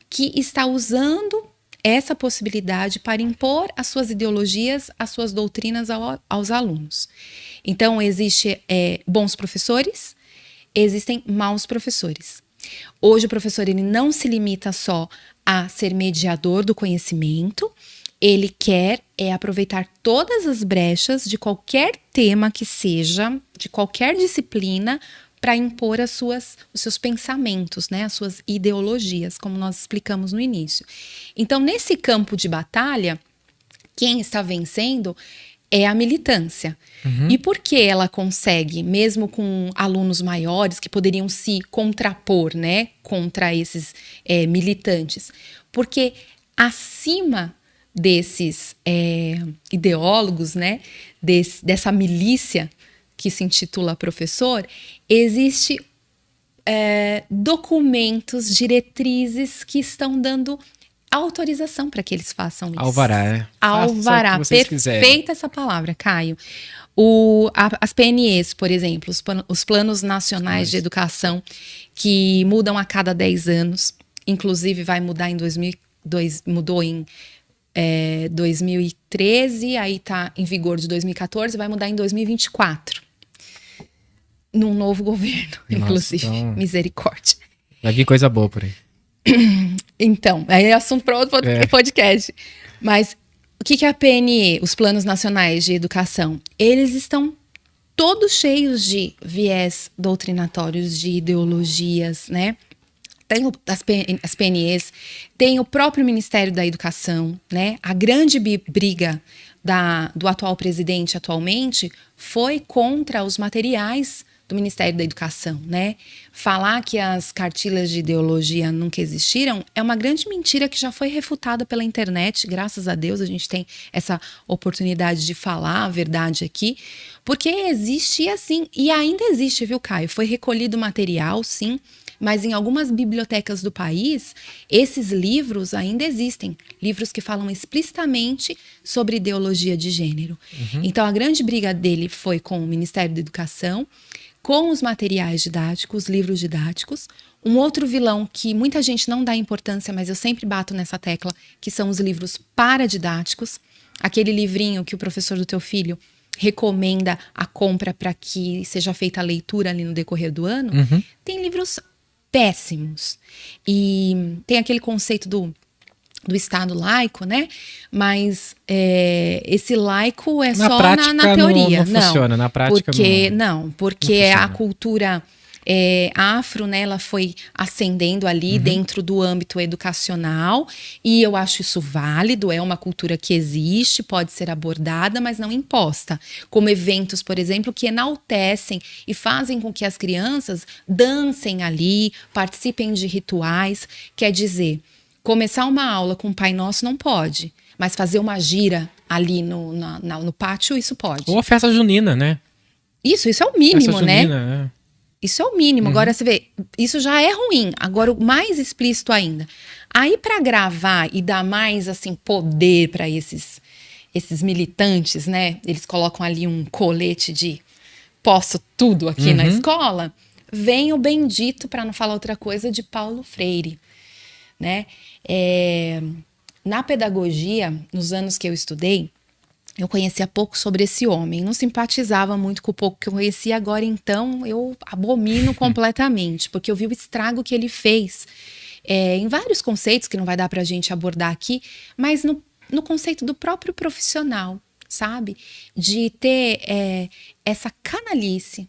que está usando essa possibilidade para impor as suas ideologias, as suas doutrinas aos alunos. Então, existem bons professores, existem maus professores. Hoje o professor ele não se limita só a ser mediador do conhecimento, ele quer aproveitar todas as brechas de qualquer tema que seja, de qualquer disciplina, para impor os seus pensamentos, né? As suas ideologias, como nós explicamos no início. Então, nesse campo de batalha, quem está vencendo é a militância. E por que ela consegue, mesmo com alunos maiores que poderiam se contrapor, né, contra esses militantes? Porque acima desses ideólogos, né, dessa milícia que se intitula professor, existe documentos, diretrizes que estão dando autorização para que eles façam isso. Alvará, né? Alvará, perfeita essa palavra, Caio. As PNEs, por exemplo, os Planos Nacionais de Educação, que mudam a cada 10 anos, inclusive vai mudar em mudou em 2013, aí está em vigor de 2014, vai mudar em 2024. Num novo governo, inclusive. Então, misericórdia. Vai vir coisa boa por aí. Então, aí é assunto para outro podcast. Mas o que é a PNE, os Planos Nacionais de Educação? Eles estão todos cheios de viés doutrinatórios, de ideologias, né? Tem as PNEs, tem o próprio Ministério da Educação, né? A grande briga do atual presidente atualmente foi contra os materiais do Ministério da Educação, né? Falar que as cartilhas de ideologia nunca existiram é uma grande mentira que já foi refutada pela internet. Graças a Deus a gente tem essa oportunidade de falar a verdade aqui, porque existe assim, e ainda existe, viu, Caio? Foi recolhido material, sim, mas em algumas bibliotecas do país, esses livros ainda existem. Livros que falam explicitamente sobre ideologia de gênero. Então, a grande briga dele foi com o Ministério da Educação, com os materiais didáticos, livros didáticos. Um outro vilão que muita gente não dá importância, mas eu sempre bato nessa tecla, que são os livros paradidáticos. Aquele livrinho que o professor do teu filho recomenda a compra para que seja feita a leitura ali no decorrer do ano. Tem livros péssimos. E tem aquele conceito do Estado laico, né? Mas esse laico é na só prática, na teoria. Não funciona, na prática porque a cultura afro, né, ela foi ascendendo ali dentro do âmbito educacional, e eu acho isso válido, é uma cultura que existe, pode ser abordada, mas não imposta. Como eventos, por exemplo, que enaltecem e fazem com que as crianças dancem ali, participem de rituais. Quer dizer, começar uma aula com o Pai Nosso não pode, mas fazer uma gira ali no pátio, isso pode. Ou a festa junina, né? Isso é o mínimo, festa né? Junina, Isso é o mínimo. Agora, você vê, isso já é ruim. Agora, o mais explícito ainda. Aí, para gravar e dar mais, assim, poder para esses militantes, né? Eles colocam ali um colete de posso tudo aqui na escola. Vem o bendito, para não falar outra coisa, de Paulo Freire, né? Na pedagogia, nos anos que eu estudei, eu conhecia pouco sobre esse homem, não simpatizava muito com o pouco que eu conhecia. Agora, então, eu abomino completamente, porque eu vi o estrago que ele fez em vários conceitos que não vai dar pra gente abordar aqui, mas no conceito do próprio profissional, sabe? De ter essa canalice,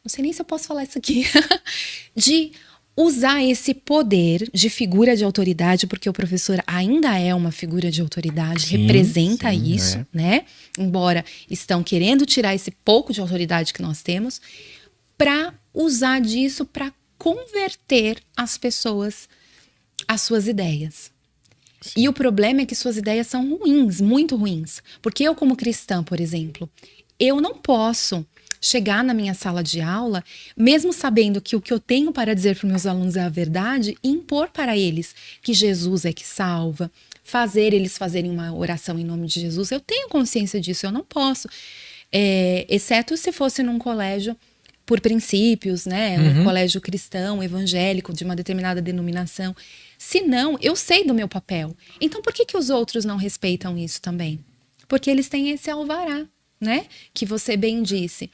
não sei nem se eu posso falar isso aqui, de usar esse poder de figura de autoridade, porque o professor ainda é uma figura de autoridade, representa isso, né? Embora estão querendo tirar esse pouco de autoridade que nós temos, para usar disso para converter as pessoas às suas ideias. Sim. E o problema é que suas ideias são ruins, muito ruins. Porque eu, como cristã, por exemplo, eu não posso chegar na minha sala de aula, mesmo sabendo que o que eu tenho para dizer para os meus alunos é a verdade, e impor para eles que Jesus é que salva, fazer eles fazerem uma oração em nome de Jesus. Eu tenho consciência disso, eu não posso. Exceto se fosse num colégio por princípios, né? Um colégio cristão, evangélico, de uma determinada denominação. Se não, eu sei do meu papel. Então, por que os outros não respeitam isso também? Porque eles têm esse alvará, né? Que você bem disse.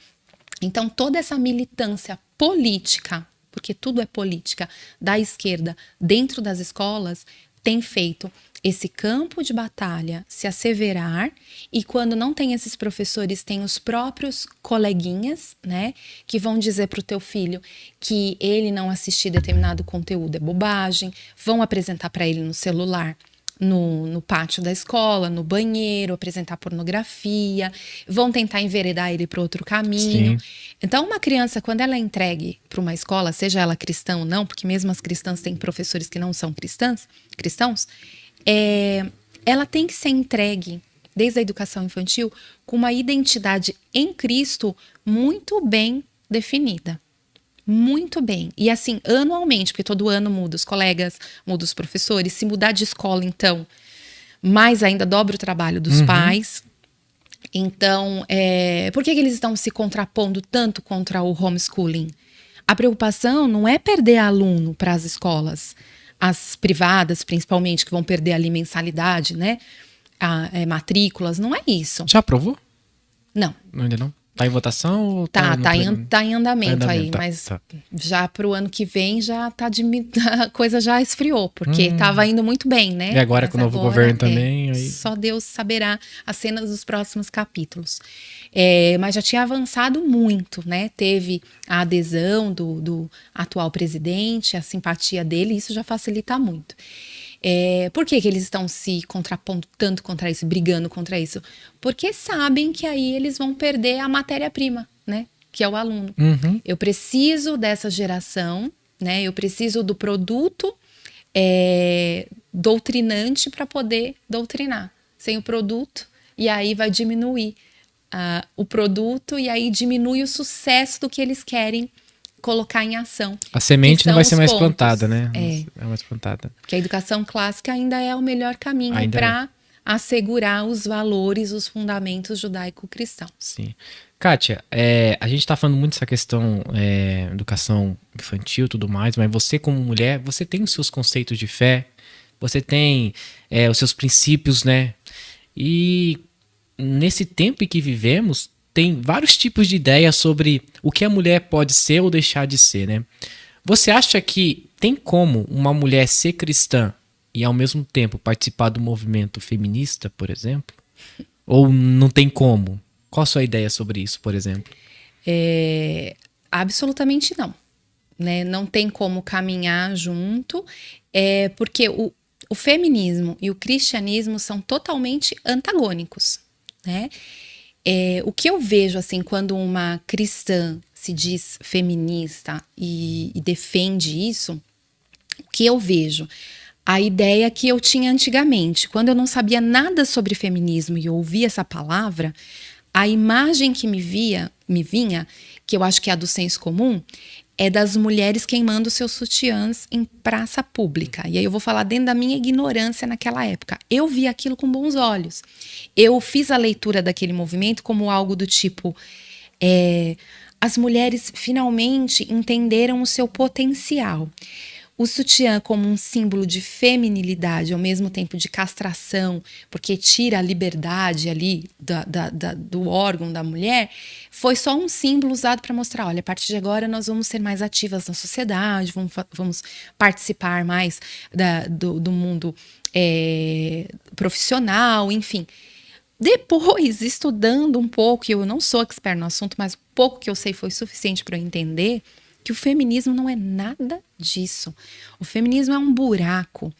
Então, toda essa militância política, porque tudo é política, da esquerda dentro das escolas, tem feito esse campo de batalha se asseverar, e quando não tem esses professores, tem os próprios coleguinhas, né, que vão dizer para o teu filho que ele não assistir determinado conteúdo é bobagem, vão apresentar para ele no celular, no pátio da escola, no banheiro, apresentar pornografia, vão tentar enveredar ele para outro caminho. Sim. Então, uma criança, quando ela é entregue para uma escola, seja ela cristã ou não, porque mesmo as cristãs têm professores que não são cristãos, ela tem que ser entregue, desde a educação infantil, com uma identidade em Cristo muito bem definida. Muito bem. E assim, anualmente, porque todo ano muda os colegas, muda os professores. Se mudar de escola, então, mais ainda dobra o trabalho dos pais. Então, por que eles estão se contrapondo tanto contra o homeschooling? A preocupação não é perder aluno para as escolas, as privadas, principalmente, que vão perder ali mensalidade, né? Matrículas, não é isso. Já aprovou? Não. Ainda não? Tá em votação? Ou tá em andamento aí, mas já pro ano que vem já a coisa já esfriou, porque tava indo muito bem, né? E agora com o novo governo também? Aí... Só Deus saberá as cenas dos próximos capítulos. Mas já tinha avançado muito, né? Teve a adesão do atual presidente, a simpatia dele, isso já facilita muito. Por que eles estão se contrapondo tanto contra isso, brigando contra isso? Porque sabem que aí eles vão perder a matéria-prima, né? Que é o aluno. Eu preciso dessa geração, né? Eu preciso do produto doutrinante para poder doutrinar. Sem o produto, e aí vai diminuir o produto, e aí diminui o sucesso do que eles querem colocar em ação. A semente não vai ser mais plantada, né? É mais plantada. Porque a educação clássica ainda é o melhor caminho para assegurar os valores, os fundamentos judaico-cristãos. Sim. Kátia, a gente está falando muito dessa questão educação infantil e tudo mais, mas você como mulher, você tem os seus conceitos de fé, você tem os seus princípios, né? E nesse tempo em que vivemos, tem vários tipos de ideias sobre o que a mulher pode ser ou deixar de ser, né? Você acha que tem como uma mulher ser cristã e ao mesmo tempo participar do movimento feminista, por exemplo? Ou não tem como? Qual a sua ideia sobre isso, por exemplo? Absolutamente não. Né? Não tem como caminhar junto, porque o feminismo e o cristianismo são totalmente antagônicos, né? O que eu vejo, assim, quando uma cristã se diz feminista e defende isso, o que eu vejo? A ideia que eu tinha antigamente, quando eu não sabia nada sobre feminismo e eu ouvia essa palavra, a imagem que me vinha, que eu acho que é a do senso comum, é das mulheres queimando seus sutiãs em praça pública. E aí eu vou falar dentro da minha ignorância naquela época. Eu vi aquilo com bons olhos. Eu fiz a leitura daquele movimento como algo do tipo... as mulheres finalmente entenderam o seu potencial. O sutiã como um símbolo de feminilidade, ao mesmo tempo de castração, porque tira a liberdade ali do órgão da mulher, foi só um símbolo usado para mostrar, olha, a partir de agora nós vamos ser mais ativas na sociedade, vamos participar mais do mundo profissional, enfim. Depois, estudando um pouco, e eu não sou expert no assunto, mas o pouco que eu sei foi suficiente para eu entender que o feminismo não é nada disso. O feminismo é um buraco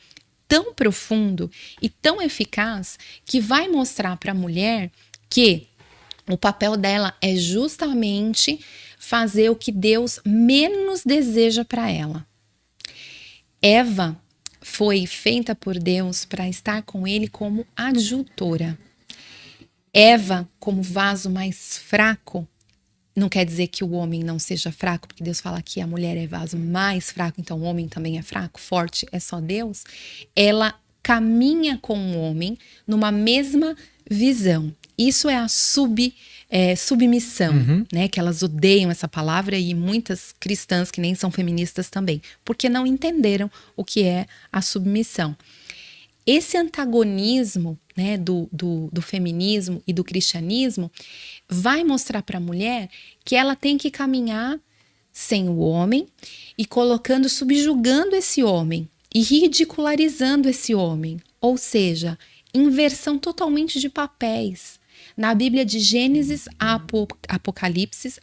tão profundo e tão eficaz que vai mostrar para a mulher que o papel dela é justamente fazer o que Deus menos deseja para ela. Eva foi feita por Deus para estar com ele como adjutora. Eva, como vaso mais fraco, não quer dizer que o homem não seja fraco, porque Deus fala que a mulher é vaso mais fraco, então o homem também é fraco, forte é só Deus. Ela caminha com o homem numa mesma visão. Isso é a submissão, né? Que elas odeiam essa palavra, e muitas cristãs que nem são feministas também, porque não entenderam o que é a submissão. Esse antagonismo, né, do feminismo e do cristianismo vai mostrar para a mulher que ela tem que caminhar sem o homem e subjugando esse homem. e ridicularizando esse homem. Ou seja, inversão totalmente de papéis. Na Bíblia de Gênesis a Apocalipse,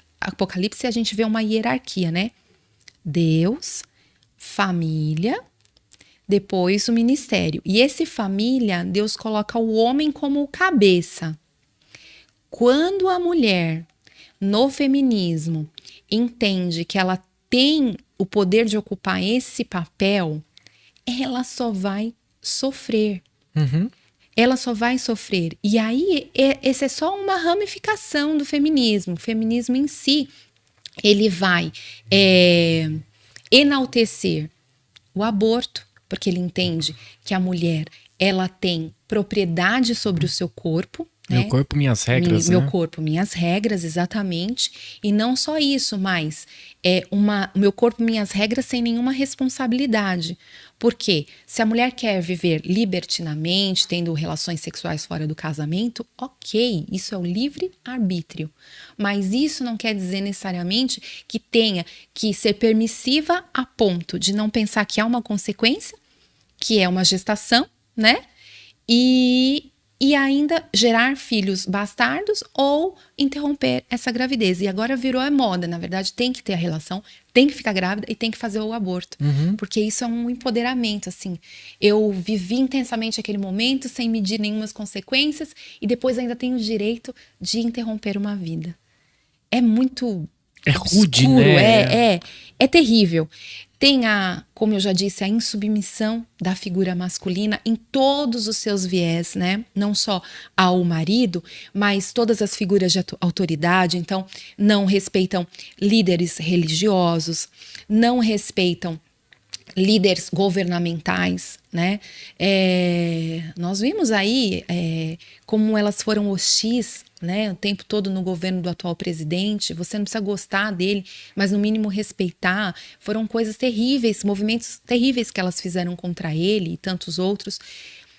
a gente vê uma hierarquia, né? Deus, família, depois o ministério. E esse família, Deus coloca o homem como cabeça. Quando a mulher, no feminismo, entende que ela tem o poder de ocupar esse papel, ela só vai sofrer. Ela só vai sofrer. E aí, essa é só uma ramificação do feminismo. O feminismo em si, ele vai enaltecer o aborto, porque ele entende que a mulher, ela tem propriedade sobre o seu corpo. Meu corpo, minhas regras, Meu corpo, minhas regras, exatamente. E não só isso, mas meu corpo, minhas regras sem nenhuma responsabilidade. Porque se a mulher quer viver libertinamente, tendo relações sexuais fora do casamento, ok, isso é o livre-arbítrio. Mas isso não quer dizer necessariamente que tenha que ser permissiva a ponto de não pensar que há uma consequência, que é uma gestação, né? E ainda gerar filhos bastardos ou interromper essa gravidez. E agora virou a moda, na verdade, tem que ter a relação, tem que ficar grávida e tem que fazer o aborto. Porque isso é um empoderamento, assim. Eu vivi intensamente aquele momento, sem medir nenhumas consequências, e depois ainda tenho o direito de interromper uma vida. É muito... É rude, obscuro, né? É terrível. Tem como eu já disse, a insubmissão da figura masculina em todos os seus viés, né? Não só ao marido, mas todas as figuras de autoridade. Então, não respeitam líderes religiosos, não respeitam líderes governamentais, né? Nós vimos aí como elas foram hostis, né, o tempo todo no governo do atual presidente. Você não precisa gostar dele, mas no mínimo respeitar. Foram coisas terríveis, movimentos terríveis que elas fizeram contra ele e tantos outros.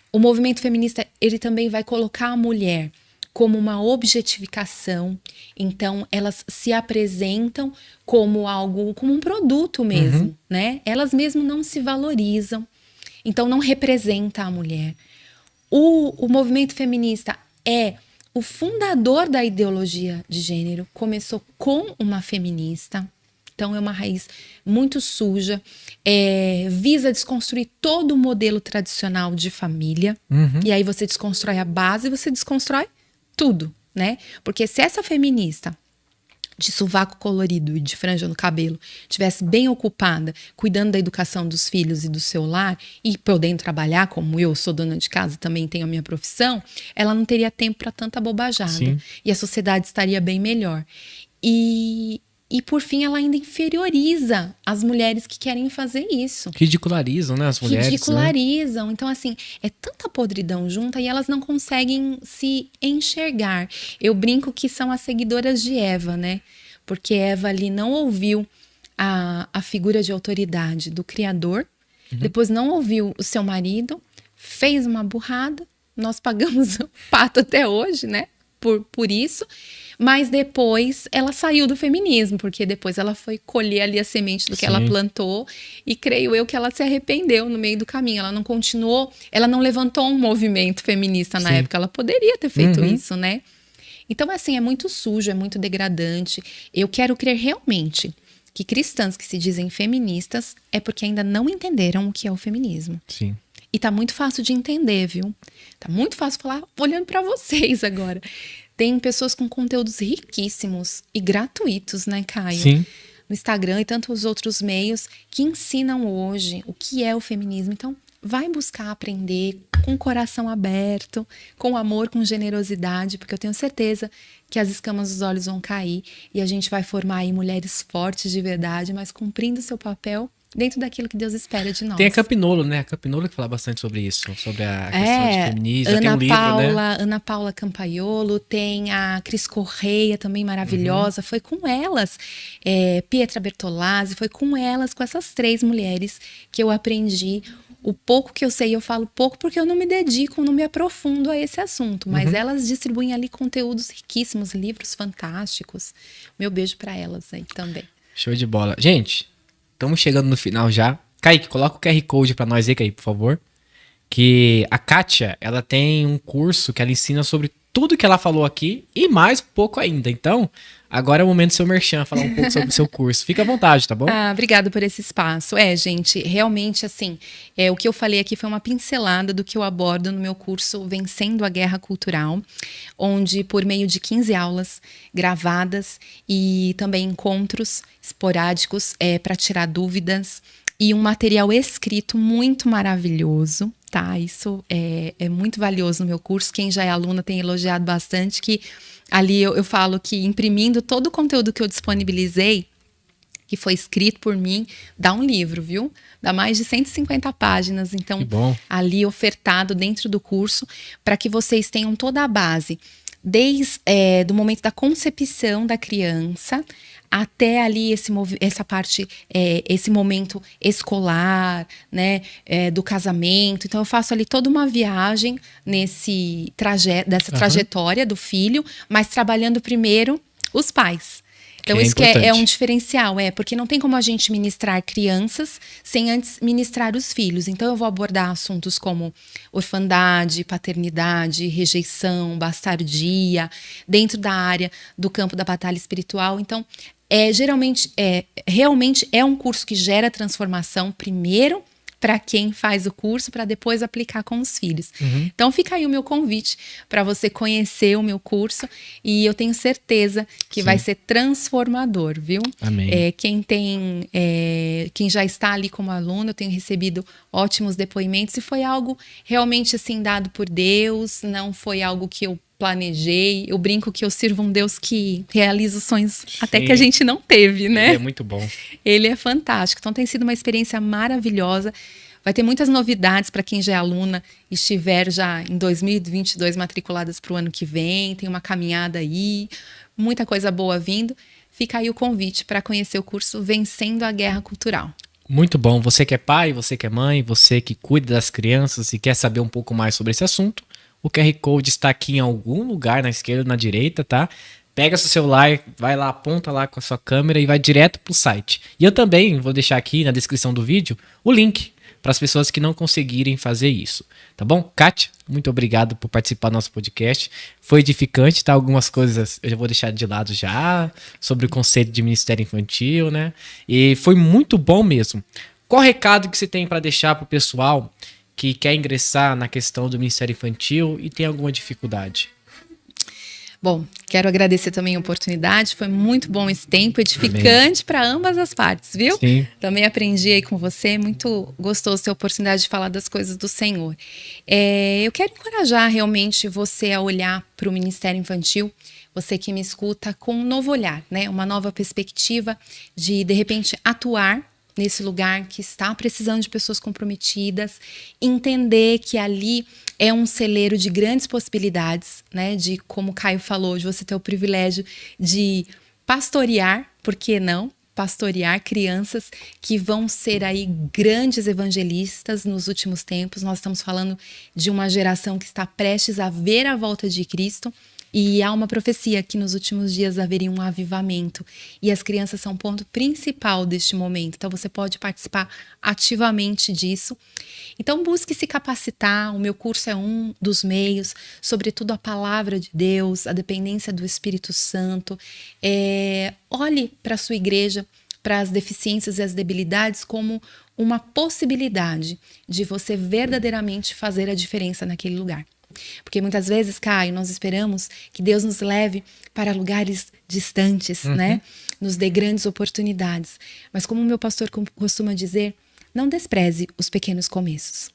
O movimento feminista, ele também vai colocar a mulher como uma objetificação. Então, elas se apresentam como algo, como um produto mesmo, né? Elas mesmo não se valorizam. Então, não representa a mulher. O movimento feminista é o fundador da ideologia de gênero, começou com uma feminista. Então, é uma raiz muito suja. Visa desconstruir todo o modelo tradicional de família. E aí você desconstrói a base e você desconstrói tudo, né? Porque se essa feminista de sovaco colorido e de franja no cabelo tivesse bem ocupada, cuidando da educação dos filhos e do seu lar e podendo trabalhar, como eu sou dona de casa, também tenho a minha profissão, ela não teria tempo para tanta bobajada. Sim. E a sociedade estaria bem melhor. E por fim, ela ainda inferioriza as mulheres que querem fazer isso. Ridicularizam, né, as mulheres. Ridicularizam. Né? Então, assim, é tanta podridão junta e elas não conseguem se enxergar. Eu brinco que são as seguidoras de Eva, né? Porque Eva ali não ouviu a figura de autoridade do Criador, depois não ouviu o seu marido, fez uma burrada, nós pagamos o pato até hoje, né? Por isso. Mas depois ela saiu do feminismo, porque depois ela foi colher ali a semente do que ela plantou e creio eu que ela se arrependeu no meio do caminho. Ela não continuou, ela não levantou um movimento feminista na época, ela poderia ter feito isso, né? Então, assim, é muito sujo, é muito degradante. Eu quero crer realmente que cristãs que se dizem feministas é porque ainda não entenderam o que é o feminismo. Sim. E tá muito fácil de entender, viu? Tá muito fácil falar olhando pra vocês agora. Tem pessoas com conteúdos riquíssimos e gratuitos, né, Caio? Sim. No Instagram e tantos outros meios que ensinam hoje o que é o feminismo. Então, vai buscar aprender com o coração aberto, com amor, com generosidade, porque eu tenho certeza que as escamas dos olhos vão cair e a gente vai formar aí mulheres fortes de verdade, mas cumprindo seu papel dentro daquilo que Deus espera de nós. Tem a Capinolo, né? A Capinolo que fala bastante sobre isso, sobre a questão de feminismo. Tem um livro, né? Ana Paula Campaiolo, tem a Cris Correia, também maravilhosa. Foi com elas, Pietra Bertolazzi, foi com elas, com essas 3 mulheres que eu aprendi. O pouco que eu sei, eu falo pouco porque eu não me dedico, não me aprofundo a esse assunto. Mas elas distribuem ali conteúdos riquíssimos, livros fantásticos. Meu beijo para elas aí também. Show de bola. Gente, estamos chegando no final já. Kaique, coloca o QR Code pra nós aí, Kaique, por favor. Que a Kátia, ela tem um curso que ela ensina sobre tudo que ela falou aqui e mais um pouco ainda. Então, agora é o momento do seu merchan, falar um pouco sobre o seu curso. Fica à vontade, tá bom? Obrigado por esse espaço. Gente, realmente, assim, o que eu falei aqui foi uma pincelada do que eu abordo no meu curso Vencendo a Guerra Cultural, onde, por meio de 15 aulas gravadas e também encontros esporádicos para tirar dúvidas e um material escrito muito maravilhoso, tá? Isso é muito valioso no meu curso. Quem já é aluna tem elogiado bastante, que ali eu falo que imprimindo todo o conteúdo que eu disponibilizei, que foi escrito por mim, dá um livro, viu? Dá mais de 150 páginas. Então, ali ofertado dentro do curso, para que vocês tenham toda a base, desde do momento da concepção da criança até ali essa parte, esse momento escolar, né, do casamento. Então eu faço ali toda uma viagem dessa trajetória do filho, mas trabalhando primeiro os pais. Então, isso que é um diferencial, porque não tem como a gente ministrar crianças sem antes ministrar os filhos. Então, eu vou abordar assuntos como orfandade, paternidade, rejeição, bastardia, dentro da área do campo da batalha espiritual. Então, realmente é um curso que gera transformação, primeiro, para quem faz o curso, para depois aplicar com os filhos. Então fica aí o meu convite para você conhecer o meu curso e eu tenho certeza que vai ser transformador, viu? Amém. Quem já está ali como aluno, eu tenho recebido ótimos depoimentos e foi algo realmente assim dado por Deus, não foi algo que eu planejei. Eu brinco que eu sirvo um Deus que realiza os sonhos até que a gente não teve, né? Ele é muito bom. Ele é fantástico. Então tem sido uma experiência maravilhosa. Vai ter muitas novidades para quem já é aluna e estiver já em 2022 matriculadas para o ano que vem. Tem uma caminhada aí, muita coisa boa vindo. Fica aí o convite para conhecer o curso Vencendo a Guerra Cultural. Muito bom. Você que é pai, você que é mãe, você que cuida das crianças e quer saber um pouco mais sobre esse assunto, o QR Code está aqui em algum lugar, na esquerda ou na direita, tá? Pega seu celular, vai lá, aponta lá com a sua câmera e vai direto pro site. E eu também vou deixar aqui na descrição do vídeo o link para as pessoas que não conseguirem fazer isso, tá bom? Kátia, muito obrigado por participar do nosso podcast. Foi edificante, tá? Algumas coisas eu já vou deixar de lado já, sobre o conceito de Ministério Infantil, né? E foi muito bom mesmo. Qual recado que você tem para deixar pro pessoal que quer ingressar na questão do Ministério Infantil e tem alguma dificuldade? Bom, quero agradecer também a oportunidade, foi muito bom esse tempo, edificante para ambas as partes, viu? Sim. Também aprendi aí com você, muito gostoso ter a oportunidade de falar das coisas do Senhor. Eu quero encorajar realmente você a olhar para o Ministério Infantil, você que me escuta, com um novo olhar, né? Uma nova perspectiva de repente, atuar nesse lugar que está precisando de pessoas comprometidas, entender que ali é um celeiro de grandes possibilidades, né? De, como o Caio falou, de você ter o privilégio de pastorear, por que não? Pastorear crianças que vão ser aí grandes evangelistas nos últimos tempos. Nós estamos falando de uma geração que está prestes a ver a volta de Cristo. E há uma profecia que nos últimos dias haveria um avivamento. E as crianças são o ponto principal deste momento. Então você pode participar ativamente disso. Então busque se capacitar. O meu curso é um dos meios, sobretudo a palavra de Deus, a dependência do Espírito Santo. Olhe para a sua igreja, para as deficiências e as debilidades como uma possibilidade de você verdadeiramente fazer a diferença naquele lugar. Porque muitas vezes, Caio, nós esperamos que Deus nos leve para lugares distantes, né? Nos dê grandes oportunidades. Mas como o meu pastor costuma dizer, não despreze os pequenos começos.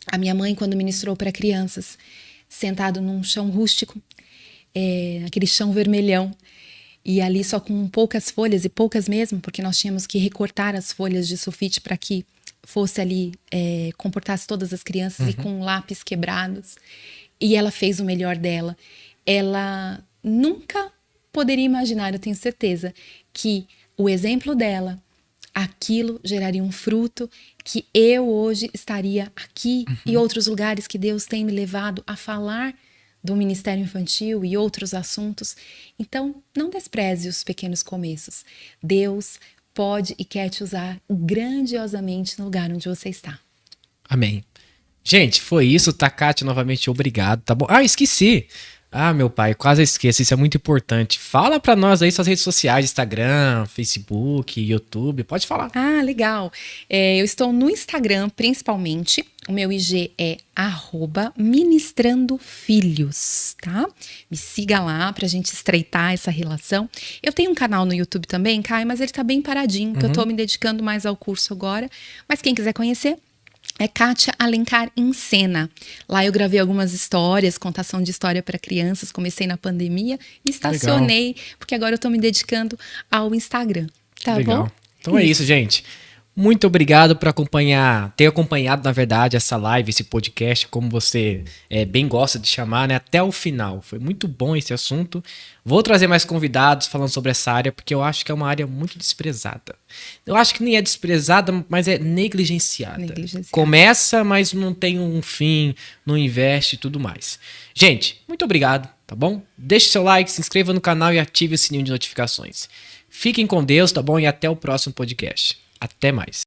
A minha mãe, quando ministrou para crianças, sentado num chão rústico, aquele chão vermelhão, e ali só com poucas folhas, e poucas mesmo, porque nós tínhamos que recortar as folhas de sulfite para que fosse ali, comportasse todas as crianças e com lápis quebrados. E ela fez o melhor dela. Ela nunca poderia imaginar, eu tenho certeza, que o exemplo dela, aquilo geraria um fruto, que eu hoje estaria aqui e outros lugares que Deus tem me levado a falar do Ministério Infantil e outros assuntos. Então, não despreze os pequenos começos. Deus pode e quer te usar grandiosamente no lugar onde você está. Amém. Gente, foi isso, Takati, novamente obrigado, tá bom? Ah, esqueci. Ah, meu pai, quase esqueço, isso é muito importante. Fala pra nós aí suas redes sociais, Instagram, Facebook, YouTube, pode falar. Ah, legal. Eu estou no Instagram, principalmente. O meu IG é @ministrandofilhos, tá? Me siga lá pra gente estreitar essa relação. Eu tenho um canal no YouTube também, Caio, mas ele tá bem paradinho, porque eu tô me dedicando mais ao curso agora. Mas quem quiser conhecer, é Kátia Alencar Encena. Lá eu gravei algumas histórias, contação de história para crianças. Comecei na pandemia e estacionei, porque agora eu tô me dedicando ao Instagram. Tá Legal. bom? Então é isso, gente. Muito obrigado por ter acompanhado, na verdade, essa live, esse podcast, como você bem gosta de chamar, né? Até o final. Foi muito bom esse assunto. Vou trazer mais convidados falando sobre essa área, porque eu acho que é uma área muito desprezada. Eu acho que nem é desprezada, mas é negligenciada. Começa, mas não tem um fim, não investe e tudo mais. Gente, muito obrigado, tá bom? Deixe seu like, se inscreva no canal e ative o sininho de notificações. Fiquem com Deus, tá bom? E até o próximo podcast. Até mais.